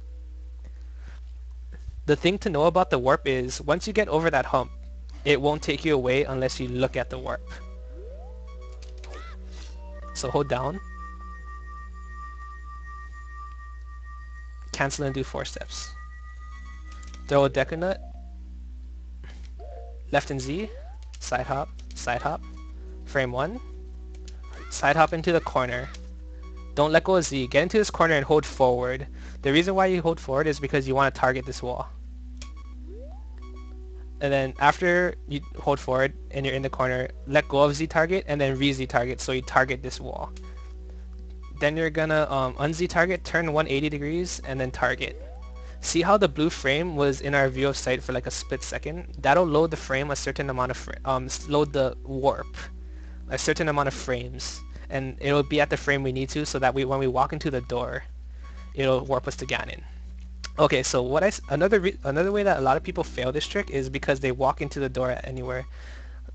The thing to know about the warp is once you get over that hump, it won't take you away unless you look at the warp. So hold down, cancel and do 4 steps. Throw a Deku Nut, left and Z, side hop, frame 1, side hop into the corner. Don't let go of Z, get into this corner and hold forward. The reason why you hold forward is because you want to target this wall. And then after you hold forward and you're in the corner, let go of Z target and then re-Z target so you target this wall. Then you're gonna un-Z target, turn 180 degrees and then target. See how the blue frame was in our view of sight for like a split second? That'll load the frame a certain amount of load the warp a certain amount of frames, and it'll be at the frame we need to so that when we walk into the door, it'll warp us to Ganon. Okay, so another way that a lot of people fail this trick is because they walk into the door at anywhere.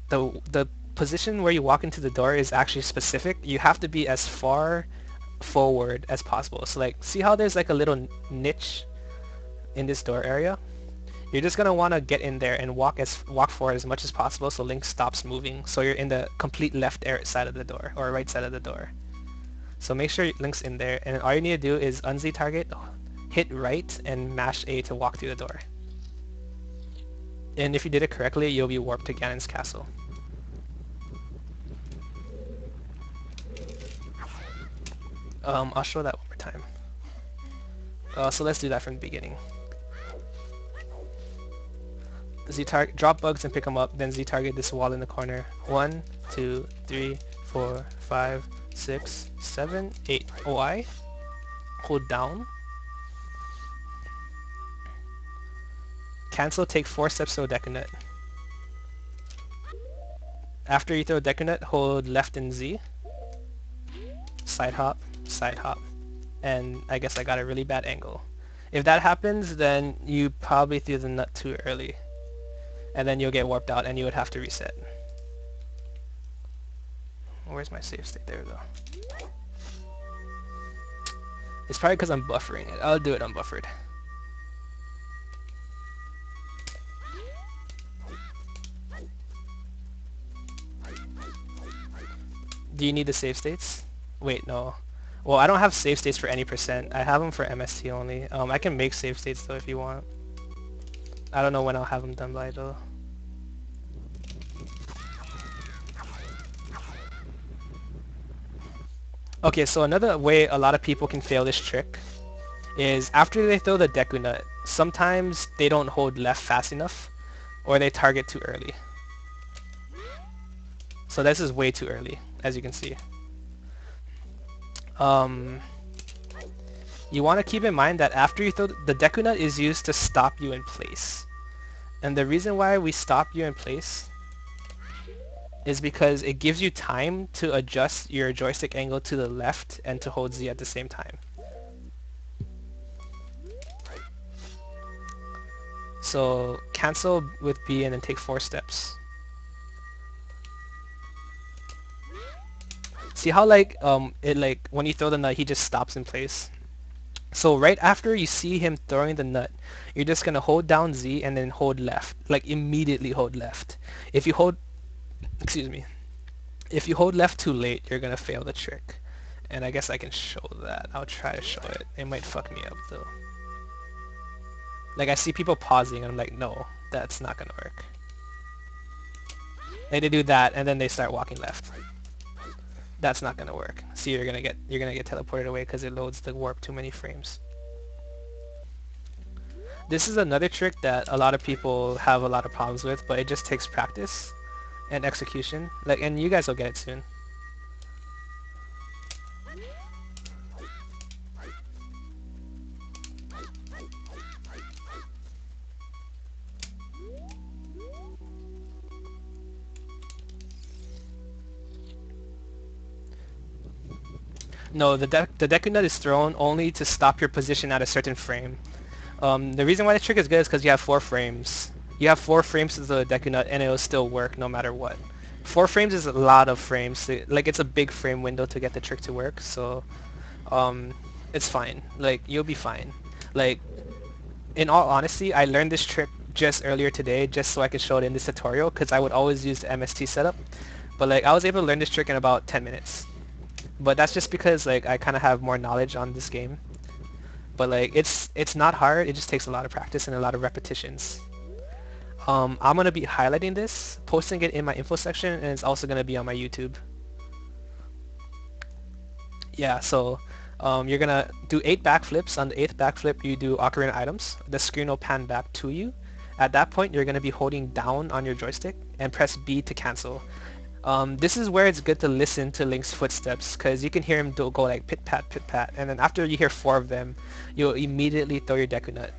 The position where you walk into the door is actually specific. You have to be as far forward as possible. So like, see how there's like a little niche in this door area? You're just gonna want to get in there and walk forward as much as possible so Link stops moving. So you're in the complete left side of the door or right side of the door. So make sure Link's in there, and all you need to do is un-Z target, hit right, and mash A to walk through the door. And if you did it correctly, you'll be warped to Ganon's castle. I'll show that one more time. So let's do that from the beginning. drop bugs and pick them up, then Z target this wall in the corner. 1, 2, 3, 4, 5, 6, 7, 8. OI. Hold down. Cancel, take 4 steps to a Deku Nut. After you throw a Deku Nut, hold left and Z. Side hop, and I guess I got a really bad angle. If that happens, then you probably threw the nut too early, and then you'll get warped out and you would have to reset. Where's my save state? There we go. It's probably because I'm buffering it. I'll do it unbuffered. Do you need the save states? Wait, no. Well, I don't have save states for any percent. I have them for MST only. I can make save states though if you want. I don't know when I'll have them done by though. Okay, so another way a lot of people can fail this trick is after they throw the Deku Nut, sometimes they don't hold left fast enough or they target too early. So this is way too early, as you can see. You want to keep in mind that after you throw the Deku Nut is used to stop you in place. And the reason why we stop you in place is because it gives you time to adjust your joystick angle to the left and to hold Z at the same time. So cancel with B and then take 4 steps. See how like when you throw the nut he just stops in place? So right after you see him throwing the nut, you're just gonna hold down Z and then hold left. Like immediately hold left. If you hold If you hold left too late, you're gonna fail the trick. And I guess I can show that. I'll try to show it. It might fuck me up though. Like I see people pausing and I'm like, no, that's not gonna work. And they do that and then they start walking left. That's not gonna work. See, you're gonna get teleported away because it loads the warp too many frames. This is another trick that a lot of people have a lot of problems with, but it just takes practice and execution. Like, and you guys will get it soon. No, the Deku Nut is thrown only to stop your position at a certain frame. The reason why the trick is good is because you have 4 frames. You have 4 frames to the Deku Nut and it will still work no matter what. 4 frames is a lot of frames. Like it's a big frame window to get the trick to work, so it's fine. Like you'll be fine. Like in all honesty, I learned this trick just earlier today just so I could show it in this tutorial because I would always use the MST setup. But like I was able to learn this trick in about 10 minutes. But that's just because like I kind of have more knowledge on this game. But like it's not hard, it just takes a lot of practice and a lot of repetitions. I'm gonna be highlighting this, posting it in my info section, and it's also gonna be on my YouTube. Yeah, so you're gonna do 8 backflips. On the 8th backflip you do Ocarina items. The screen will pan back to you. At that point you're gonna be holding down on your joystick and press B to cancel. This is where it's good to listen to Link's footsteps because you can hear him go like pit pat, and then after you hear 4 of them, you'll immediately throw your Deku Nut.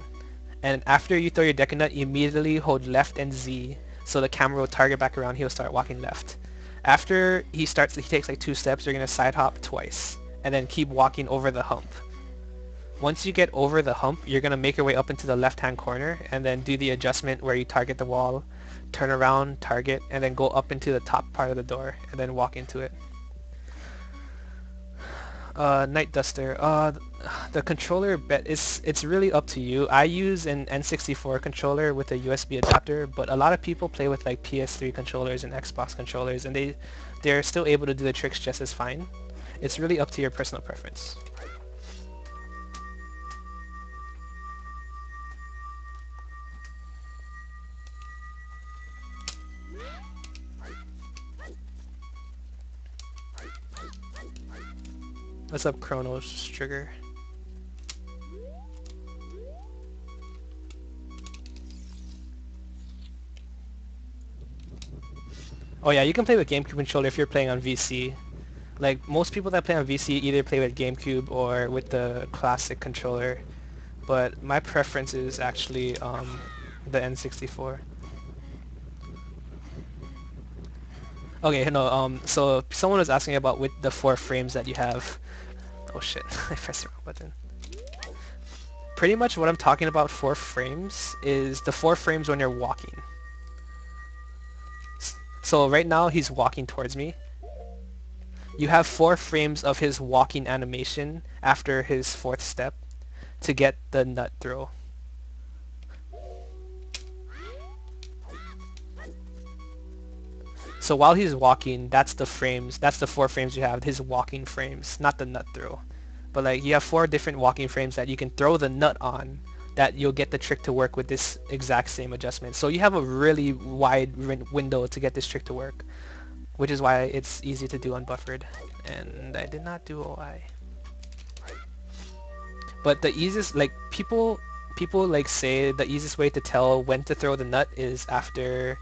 And after you throw your Deku Nut, you immediately hold left and Z so the camera will target back around, he'll start walking left. After he takes like 2 steps, you're going to side hop twice and then keep walking over the hump. Once you get over the hump, you're going to make your way up into the left-hand corner and then do the adjustment where you target the wall, turn around, target, and then go up into the top part of the door and then walk into it. Night Duster. The controller it's really up to you. I use an N64 controller with a USB adapter, but a lot of people play with like PS3 controllers and Xbox controllers, and they're still able to do the tricks just as fine. It's really up to your personal preference. What's up, Chronos Trigger? Oh yeah, you can play with GameCube controller if you're playing on VC. Like most people that play on VC either play with GameCube or with the classic controller. But my preference is actually the N64. Okay, no, so someone was asking about with the 4 frames that you have. Oh shit, I pressed the wrong button. Pretty much what I'm talking about 4 frames is the 4 frames when you're walking. So right now he's walking towards me. You have 4 frames of his walking animation after his 4th step to get the nut throw. So while he's walking, that's the frames, that's the 4 frames you have, his walking frames, not the nut throw. But like you have 4 different walking frames that you can throw the nut on that you'll get the trick to work with this exact same adjustment. So you have a really wide window to get this trick to work, which is why it's easy to do unbuffered. And I did not do OI. But the easiest, like people like say the easiest way to tell when to throw the nut is after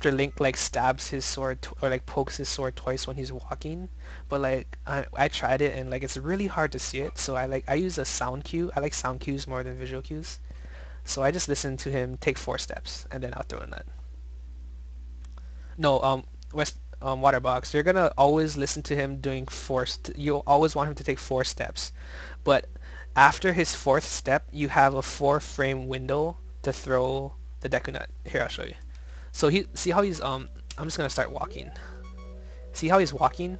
Link like stabs his sword or like pokes his sword twice when he's walking. But like I tried it and like it's really hard to see it. So I use a sound cue. I like sound cues more than visual cues. So I just listen to him take 4 steps and then I'll throw a nut. No, West Waterbox. You're gonna always listen to him doing you'll always want him to take 4 steps. But after his 4th step, you have a 4 frame window to throw the Deku nut. Here, I'll show you. So see how he's I'm just gonna start walking. See how he's walking?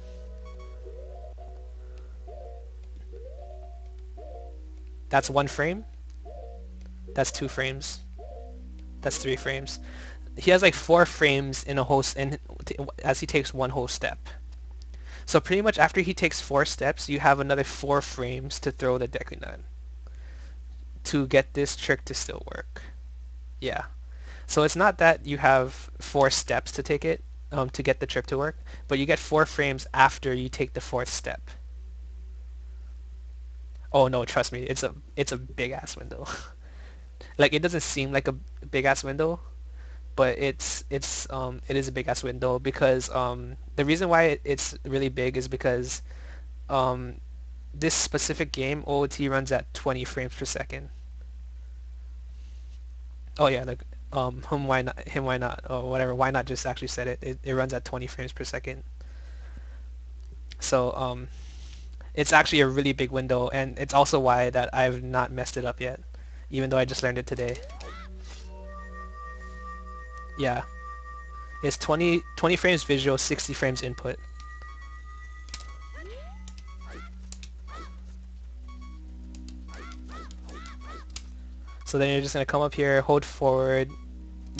That's 1 frame. That's 2 frames. That's 3 frames. He has like 4 frames in a whole as he takes one whole step. So pretty much after he takes 4 steps, you have another 4 frames to throw the Deku nut to get this trick to still work. Yeah. So it's not that you have 4 steps to take it to get the trick to work, but you get 4 frames after you take the 4th step. Oh no, trust me, it's a big ass window. Like it doesn't seem like a big ass window, but it is a big ass window because the reason why it's really big is because um, this specific game OOT runs at 20 frames per second. Oh yeah, like him why not or whatever, why not just actually said it runs at 20 frames per second. So it's actually a really big window, and it's also why that I've not messed it up yet, even though I just learned it today. Yeah, it's 20 frames visual, 60 frames input. So then you're just gonna come up here, hold forward,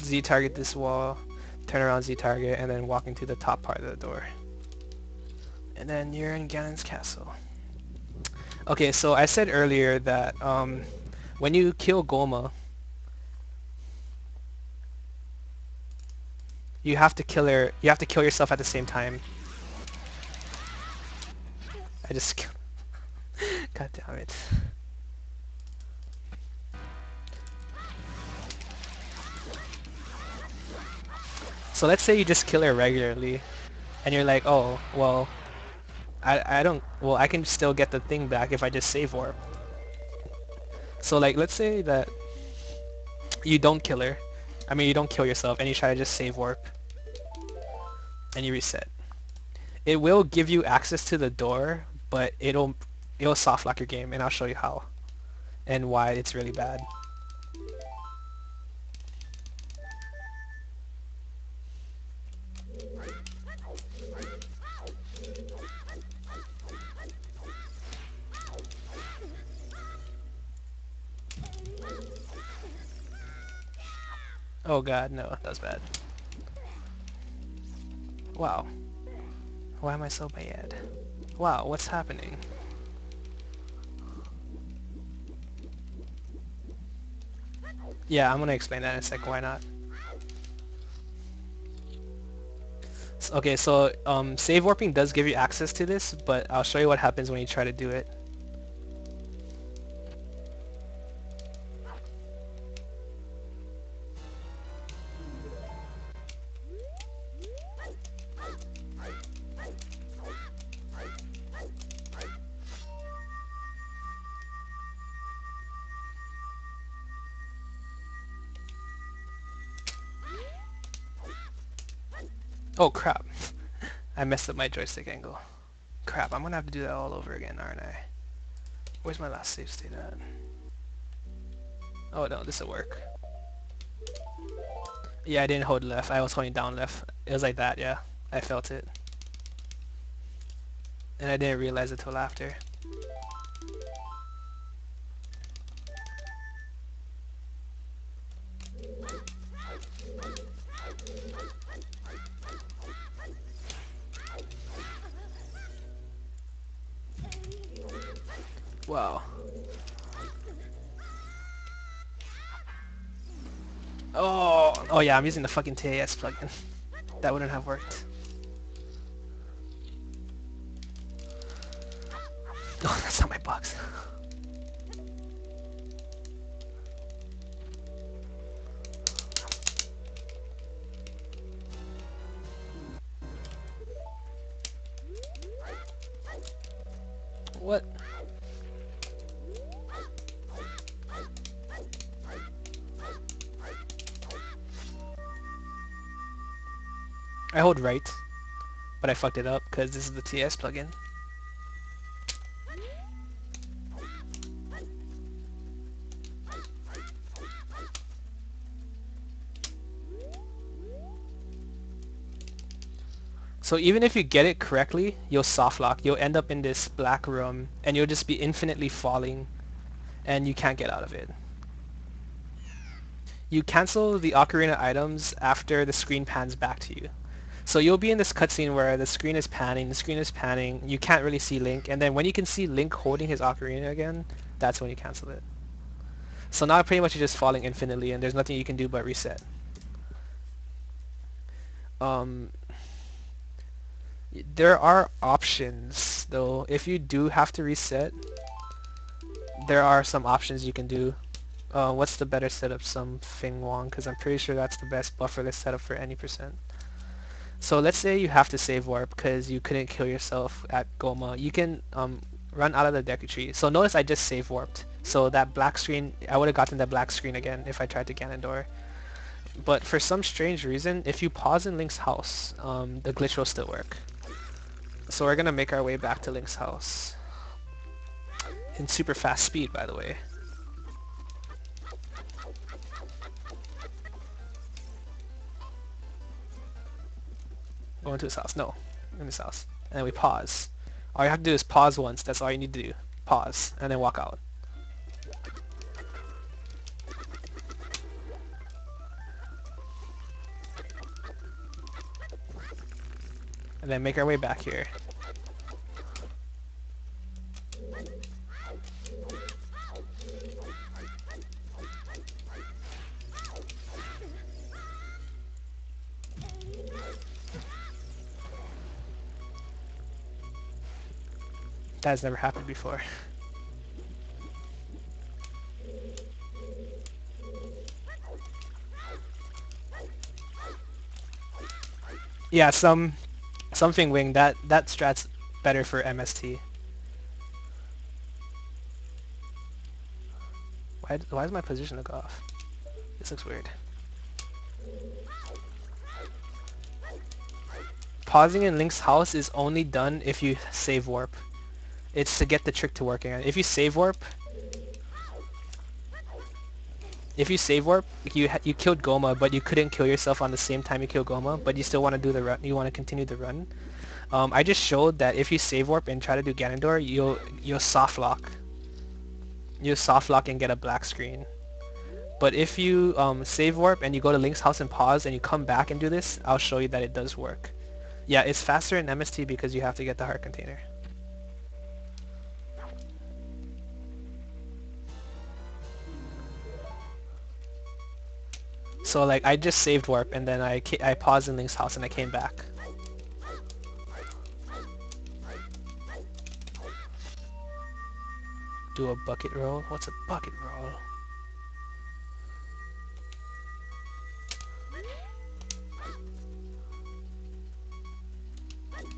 Z target this wall, turn around Z target, and then walk into the top part of the door. And then you're in Ganon's castle. Okay, so I said earlier that when you kill Gohma, you have to kill her. You have to kill yourself at the same time. I just, God damn it. So let's say you just kill her regularly, and you're like, oh, well, I can still get the thing back if I just save warp. So like, let's say that you don't kill her. I mean, you don't kill yourself, and you try to just save warp, and you reset. It will give you access to the door, but it'll soft lock your game, and I'll show you how and why it's really bad. Oh god, no, that was bad. Wow. Why am I so bad? Wow, what's happening? Yeah, I'm gonna explain that in a second, why not? Okay, so save warping does give you access to this, but I'll show you what happens when you try to do it. Oh crap. I messed up my joystick angle. Crap, I'm gonna have to do that all over again, aren't I? Where's my last save state at? Oh no, this'll work. Yeah, I didn't hold left. I was holding down left. It was like that, yeah. I felt it. And I didn't realize it till after. Wow. Oh yeah, I'm using the fucking TAS plugin. That wouldn't have worked. Oh, that's not my box. What? I hold right, but I fucked it up because this is the TS plugin. So even if you get it correctly, you'll soft lock. You'll end up in this black room and you'll just be infinitely falling and you can't get out of it. You cancel the Ocarina items after the screen pans back to you. So you'll be in this cutscene where the screen is panning, you can't really see Link, and then when you can see Link holding his Ocarina again, that's when you cancel it. So now pretty much you're just falling infinitely and there's nothing you can do but reset. Um, there are options though. If you do have to reset, there are some options you can do. What's the better setup? Something Wong, because I'm pretty sure that's the best bufferless setup for any percent. So let's say you have to save warp because you couldn't kill yourself at Gohma. You can run out of the Deku tree. So notice I just save warped. So that black screen, I would have gotten that black screen again if I tried to Ganondoor. But for some strange reason, if you pause in Link's house, the glitch will still work. So we're gonna make our way back to Link's house. In super fast speed, by the way. Go into his house. No, in his house. And then we pause. All you have to do is pause once. That's all you need to do. Pause, and then walk out. And then make our way back here. That has never happened before. Yeah, something wing. That strat's better for MST. Why does my position look off? This looks weird. Pausing in Link's house is only done if you save warp. It's to get the trick to working. If you save warp, you killed Gohma, but you couldn't kill yourself on the same time you killed Gohma, but you still want to do the run. You want to continue the run. I just showed that if you save warp and try to do Ganondoor, you'll soft lock. You'll soft lock and get a black screen. But if you save warp and you go to Link's house and pause and you come back and do this, I'll show you that it does work. Yeah, it's faster in MST because you have to get the heart container. So like I just saved warp and then I paused in Link's house and I came back. Do a bucket roll? What's a bucket roll?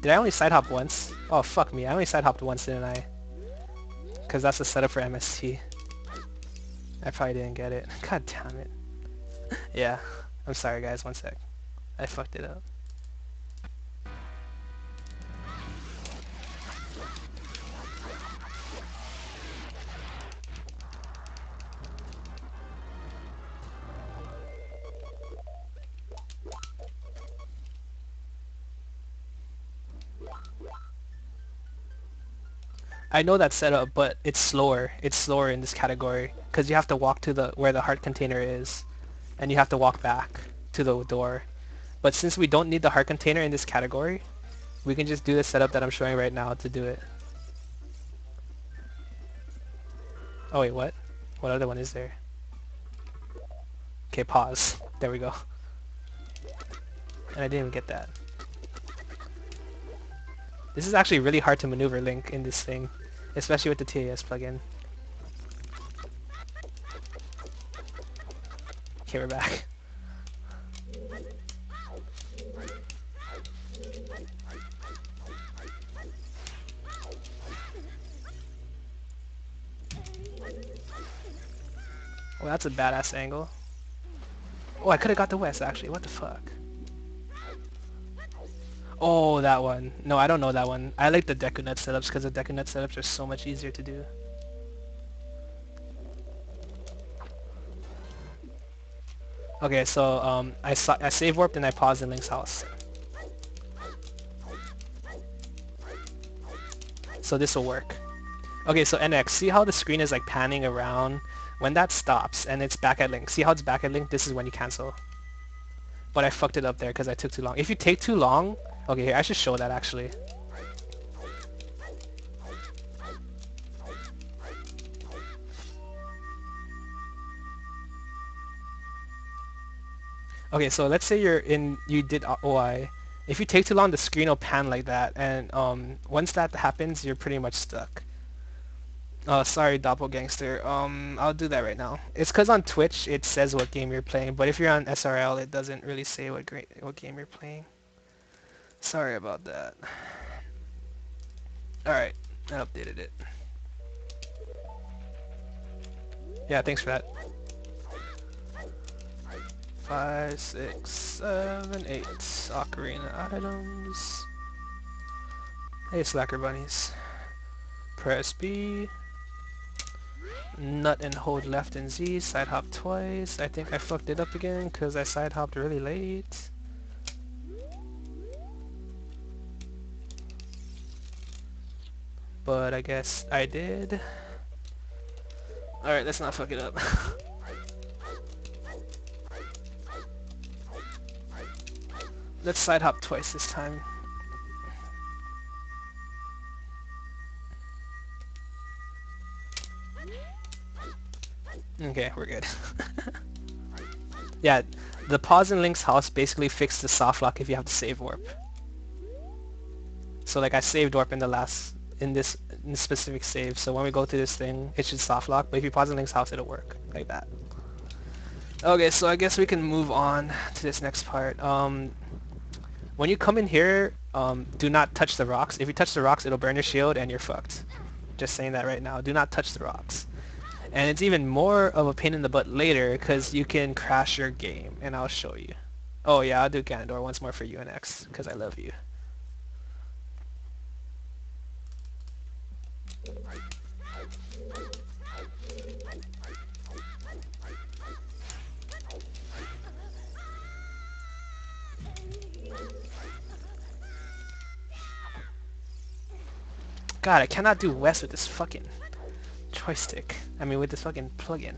Did I only side hop once? Oh fuck me, I only side hopped once, didn't I? Because that's the setup for MST. I probably didn't get it. God damn it. Yeah, I'm sorry guys, one sec. I fucked it up. I know that setup, but it's slower. It's slower in this category because you have to walk to the where the heart container is, and you have to walk back to the door. But since we don't need the heart container in this category, we can just do the setup that I'm showing right now to do it. Oh wait, what? What other one is there? Okay, pause. There we go. And I didn't even get that. This is actually really hard to maneuver Link in this thing, especially with the TAS plugin. Okay, we're back. Well, that's a badass angle. Oh, I could have got the WESS actually. What the fuck? Oh, that one. No, I don't know that one. I like the Deku Nut setups because the Deku Nut setups are so much easier to do. Okay, so I save warped and I paused in Link's house. So this will work. Okay, so NX, see how the screen is like panning around? When that stops and it's back at Link, see how it's back at Link? This is when you cancel. But I fucked it up there because I took too long. If you take too long... Okay, here, I should show that actually. Okay, so let's say you did OI. If you take too long, the screen will pan like that, and once that happens, you're pretty much stuck. Oh, sorry, Doppelgangster. I'll do that right now. It's because on Twitch it says what game you're playing, but if you're on SRL, it doesn't really say what game you're playing. Sorry about that. All right, I updated it. Yeah, thanks for that. 5, 6, 7, 8. Ocarina items. Hey, Slacker Bunnies. Press B. Nut and hold left and Z. Side hop twice. I think I fucked it up again because I side hopped really late. But I guess I did. Alright, let's not fuck it up. Let's side hop twice this time. Okay, we're good. Yeah, the pause in Link's house basically fixed the soft lock if you have to save warp. So like I saved warp in this specific save, so when we go through this thing, it should soft lock, but if you pause in Link's house, it'll work like that. Okay, so I guess we can move on to this next part. When you come in here, do not touch the rocks. If you touch the rocks, it'll burn your shield and you're fucked. Just saying that right now. Do not touch the rocks. And it's even more of a pain in the butt later because you can crash your game, and I'll show you. Oh yeah, I'll do Ganondoor once more for UNX because I love you. God, I cannot do WESS with this fucking joystick. I mean, with this fucking plugin.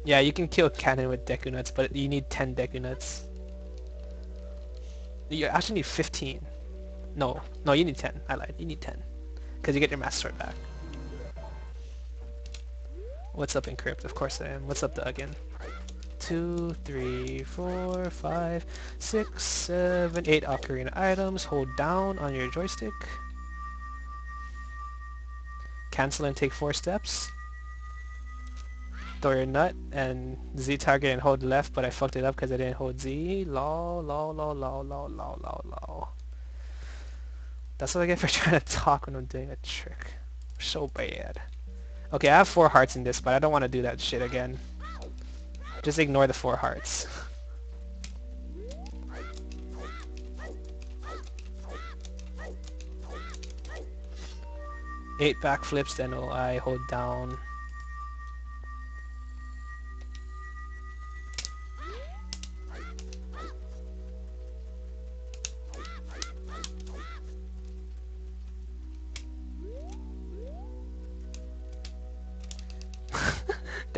Yeah, you can kill Ganon with Deku Nuts, but you need 10 Deku Nuts. You actually need 15. No, you need 10. I lied. You need 10. Because you get your Master Sword back. What's up, Encrypt? Of course I am. What's up, Duggan? 2, 3, 4, 5, 6, 7, 8 Ocarina items. Hold down on your joystick. Cancel and take 4 steps. Throw your nut and Z target and hold left, but I fucked it up because I didn't hold Z. Lol, lol, lol, lol, lol, lol, lol, lol. That's what I get for trying to talk when I'm doing a trick. So bad. Okay, I have 4 hearts in this, but I don't want to do that shit again. Just ignore the 4 hearts. Eight backflips, then I hold down.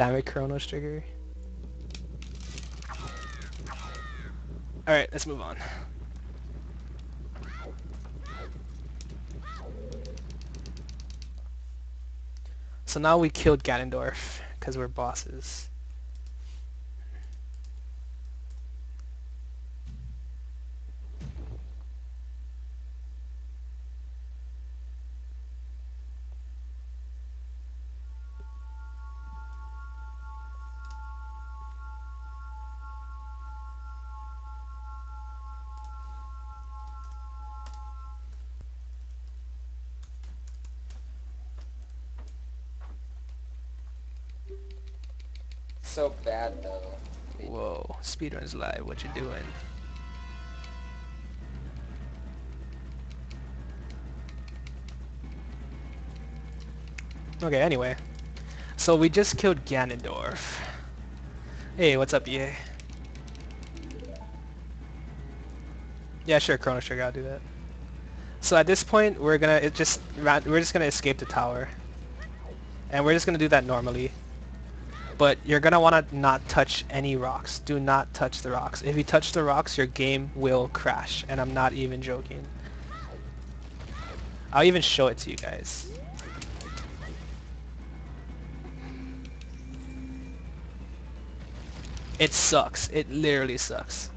Damn it, Chronos trigger. Alright, let's move on. So now we killed Ganondorf, because we're bosses. So bad though. Whoa, speedruns live, what you doing? Okay, anyway. So we just killed Ganondorf. Hey, what's up, EA? Yeah, sure, Chrono Trigger, I'll do that. So at this point, we're just gonna escape the tower, and we're just gonna do that normally. But you're gonna wanna not touch any rocks. Do not touch the rocks. If you touch the rocks, your game will crash, and I'm not even joking. I'll even show it to you guys. It sucks. It literally sucks.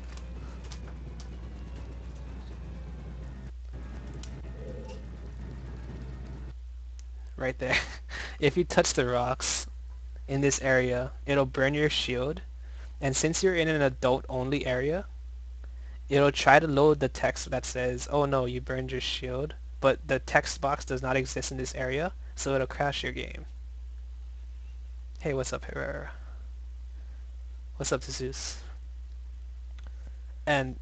Right there. If you touch the rocks in this area, it'll burn your shield. And since you're in an adult-only area, it'll try to load the text that says, oh no, you burned your shield. But the text box does not exist in this area, so it'll crash your game. Hey, what's up, Herrera? What's up, Jesus? And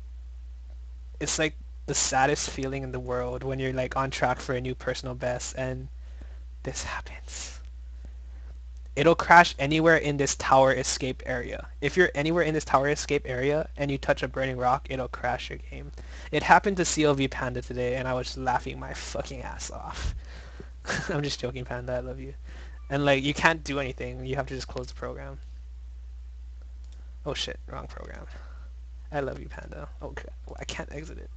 it's like the saddest feeling in the world when you're like on track for a new personal best and this happens. It'll crash anywhere in this tower escape area. If you're anywhere in this tower escape area and you touch a burning rock, it'll crash your game. It happened to CLV Panda today and I was laughing my fucking ass off. I'm just joking, Panda, I love you. And like, you can't do anything, you have to just close the program. Oh shit, wrong program. I love you, Panda. Okay, I can't exit it.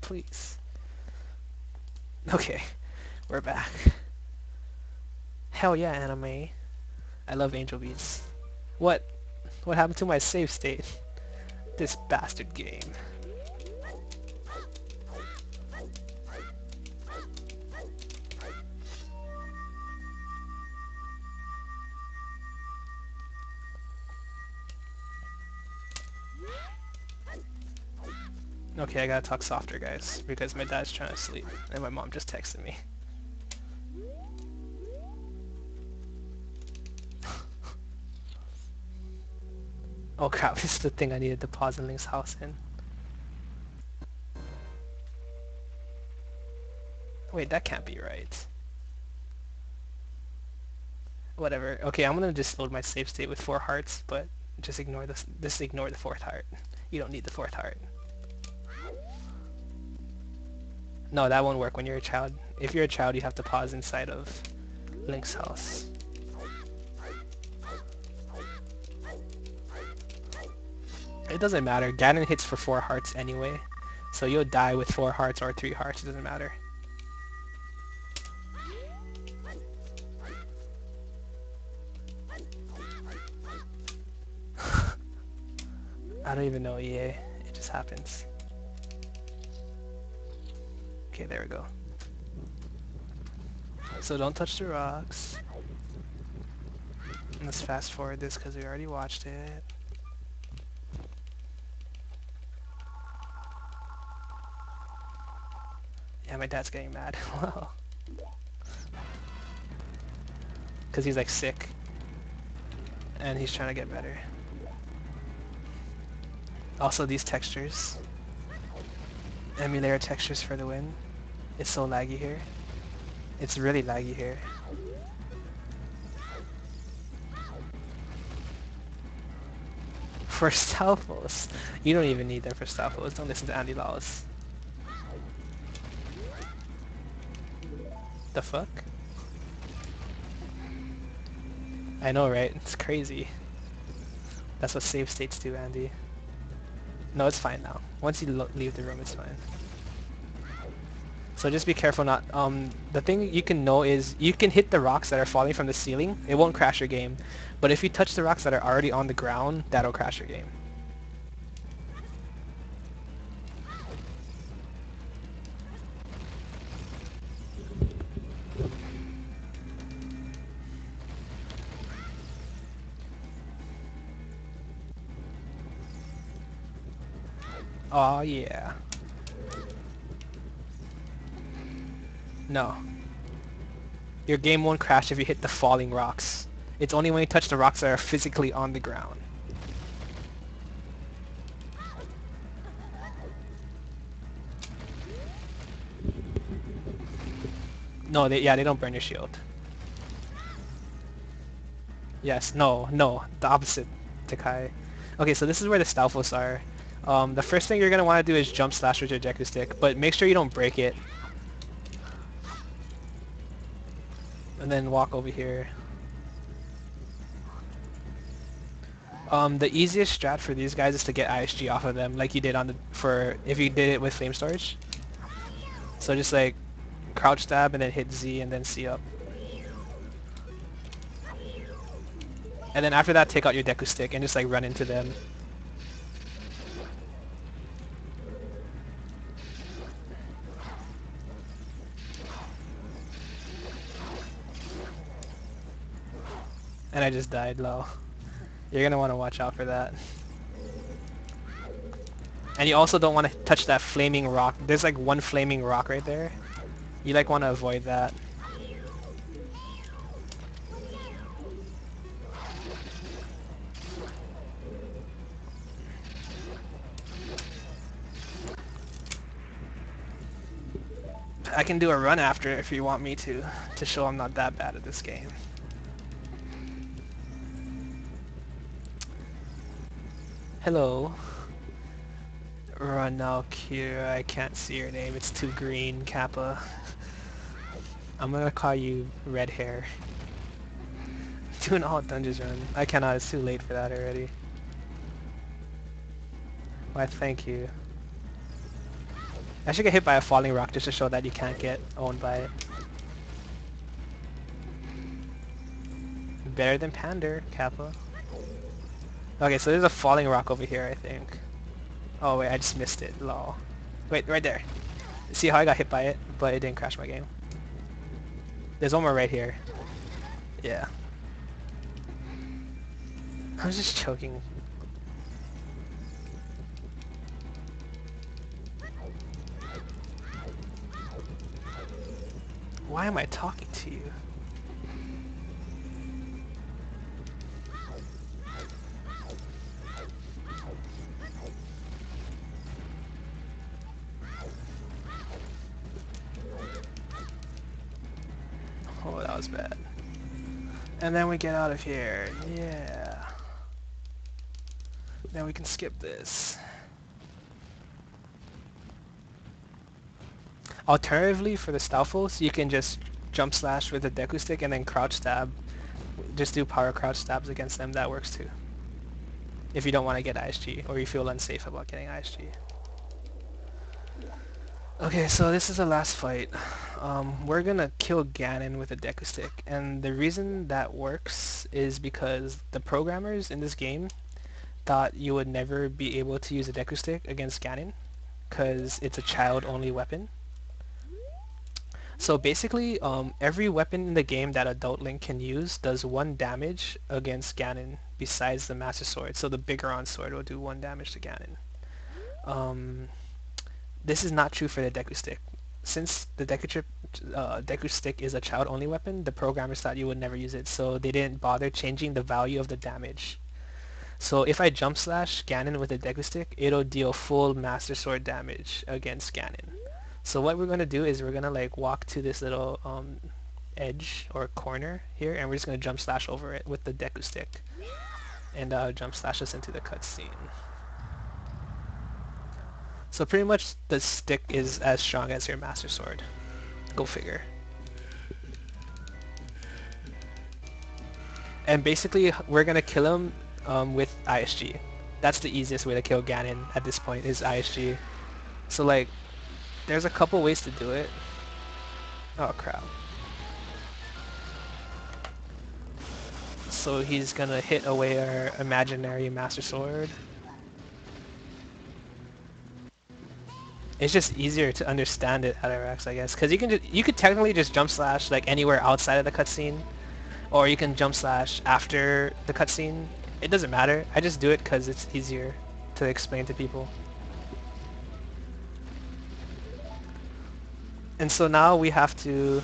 Please. Okay, we're back. Hell yeah, anime. I love Angel Beats. What? What happened to my save state? This bastard game. Okay, I gotta talk softer, guys, because my dad's trying to sleep, and my mom just texted me. Oh crap, this is the thing I needed to pause in Link's house in. Wait, that can't be right. Whatever. Okay, I'm gonna just load my save state with 4 hearts, but just ignore this. Just ignore the 4th heart. You don't need the 4th heart. No, that won't work when you're a child. If you're a child, you have to pause inside of Link's house. It doesn't matter. Ganon hits for 4 hearts anyway, so you'll die with 4 hearts or 3 hearts. It doesn't matter. I don't even know, EA. It just happens. Okay, there we go. So don't touch the rocks. Let's fast forward this because we already watched it. Yeah, my dad's getting mad. Wow. Because he's like sick. And he's trying to get better. Also these textures. Emulator textures for the win. It's so laggy here. It's really laggy here. For Stalfos. You don't even need them for Stalfos. Don't listen to Andy Lawless. The fuck? I know, right? It's crazy. That's what save states do, Andy. No, it's fine now. Once you leave the room, it's fine. So just be careful not... the thing you can know is you can hit the rocks that are falling from the ceiling. It won't crash your game. But if you touch the rocks that are already on the ground, that'll crash your game. Oh yeah. No. Your game won't crash if you hit the falling rocks. It's only when you touch the rocks that are physically on the ground. No, they don't burn your shield. Yes, no, the opposite, Takai. Okay, so this is where the Stalfos are. The first thing you're going to want to do is jump slash with your Deku stick, but make sure you don't break it. And then walk over here. The easiest strat for these guys is to get ISG off of them, like you did on if you did it with Flame Storage. So just like crouch stab and then hit Z and then C up. And then after that, take out your Deku stick and just like run into them. And I just died low. You're gonna want to watch out for that. And you also don't want to touch that flaming rock. There's like one flaming rock right there. You like want to avoid that. I can do a run after if you want me to show I'm not that bad at this game. Hello. Run now, Kira. I can't see your name. It's too green, Kappa. I'm gonna call you Red Hair. Doing all dungeons run. I cannot. It's too late for that already. Why, thank you. I should get hit by a falling rock just to show that you can't get owned by it. Better than Pander, Kappa. Okay, so there's a falling rock over here, I think. Oh wait, I just missed it. Lol. Wait, right there. See how I got hit by it, but it didn't crash my game. There's one more right here. Yeah. I was just choking. Why am I talking to you? Oh, that was bad. And then we get out of here. Yeah. Then we can skip this. Alternatively, for the Stalfos, you can just jump slash with the Deku stick and then crouch stab. Just do power crouch stabs against them. That works too. If you don't want to get ISG or you feel unsafe about getting ISG. Okay, so this is the last fight. We're gonna kill Ganon with a Deku stick, and the reason that works is because the programmers in this game thought you would never be able to use a Deku stick against Ganon, because it's a child-only weapon. So basically, every weapon in the game that Adult Link can use does 1 damage against Ganon besides the Master Sword. So the Bigoron Sword will do 1 damage to Ganon. This is not true for the Deku Stick. Since the Deku Stick is a child-only weapon, the programmers thought you would never use it, so they didn't bother changing the value of the damage. So if I jump slash Ganon with a Deku Stick, it'll deal full Master Sword damage against Ganon. So what we're going to do is we're going to like walk to this little edge or corner here, and we're just going to jump slash over it with the Deku Stick. And jump slash us into the cutscene. So pretty much the stick is as strong as your Master Sword. Go figure. And basically, we're gonna kill him with ISG. That's the easiest way to kill Ganon at this point is ISG. So like, there's a couple ways to do it. Oh crap. So he's gonna hit away our imaginary Master Sword. It's just easier to understand it at RX, I guess, because you could technically just jump slash like anywhere outside of the cutscene, or you can jump slash after the cutscene. It doesn't matter. I just do it because it's easier to explain to people. And so now we have to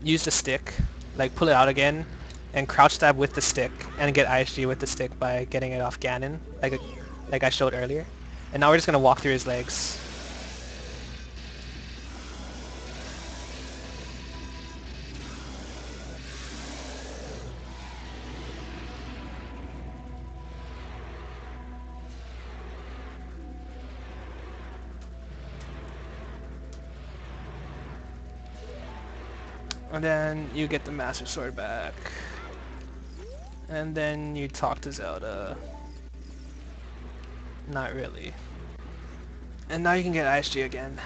use the stick, like pull it out again, and crouch stab with the stick, and get ISG with the stick by getting it off Ganon, like I showed earlier. And now we're just gonna walk through his legs. And then you get the Master Sword back. And then you talk to Zelda. Not really. And now you can get ISG again.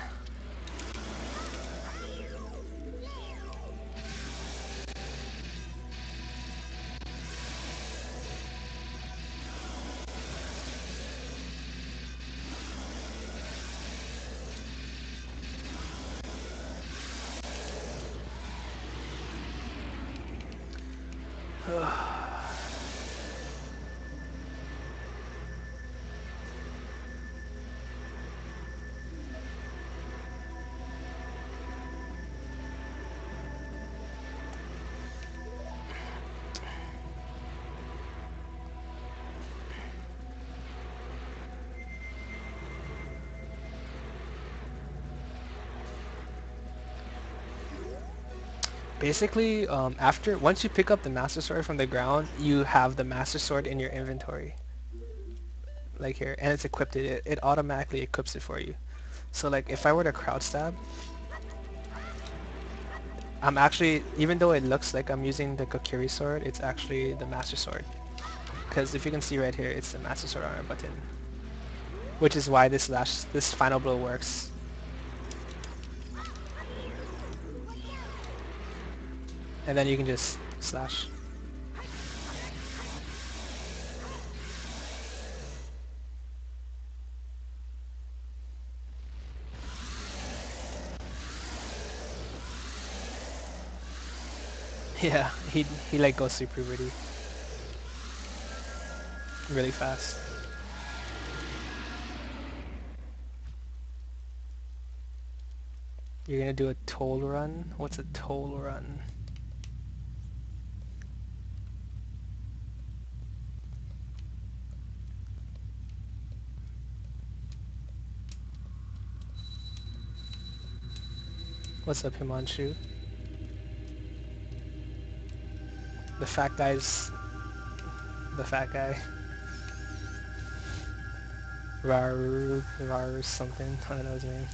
Basically, once you pick up the Master Sword from the ground, you have the Master Sword in your inventory. Like here, and it's equipped. It automatically equips it for you. So like, if I were to crouch stab, I'm actually, even though it looks like I'm using the Kokiri sword, it's actually the Master Sword. Because if you can see right here, it's the Master Sword on our button. Which is why this final blow works. And then you can just slash. Yeah, he like goes super really fast. You're gonna do a toll run? What's a toll run? What's up, Himanshu? The fat guy's the fat guy. Rar something. I don't know his name.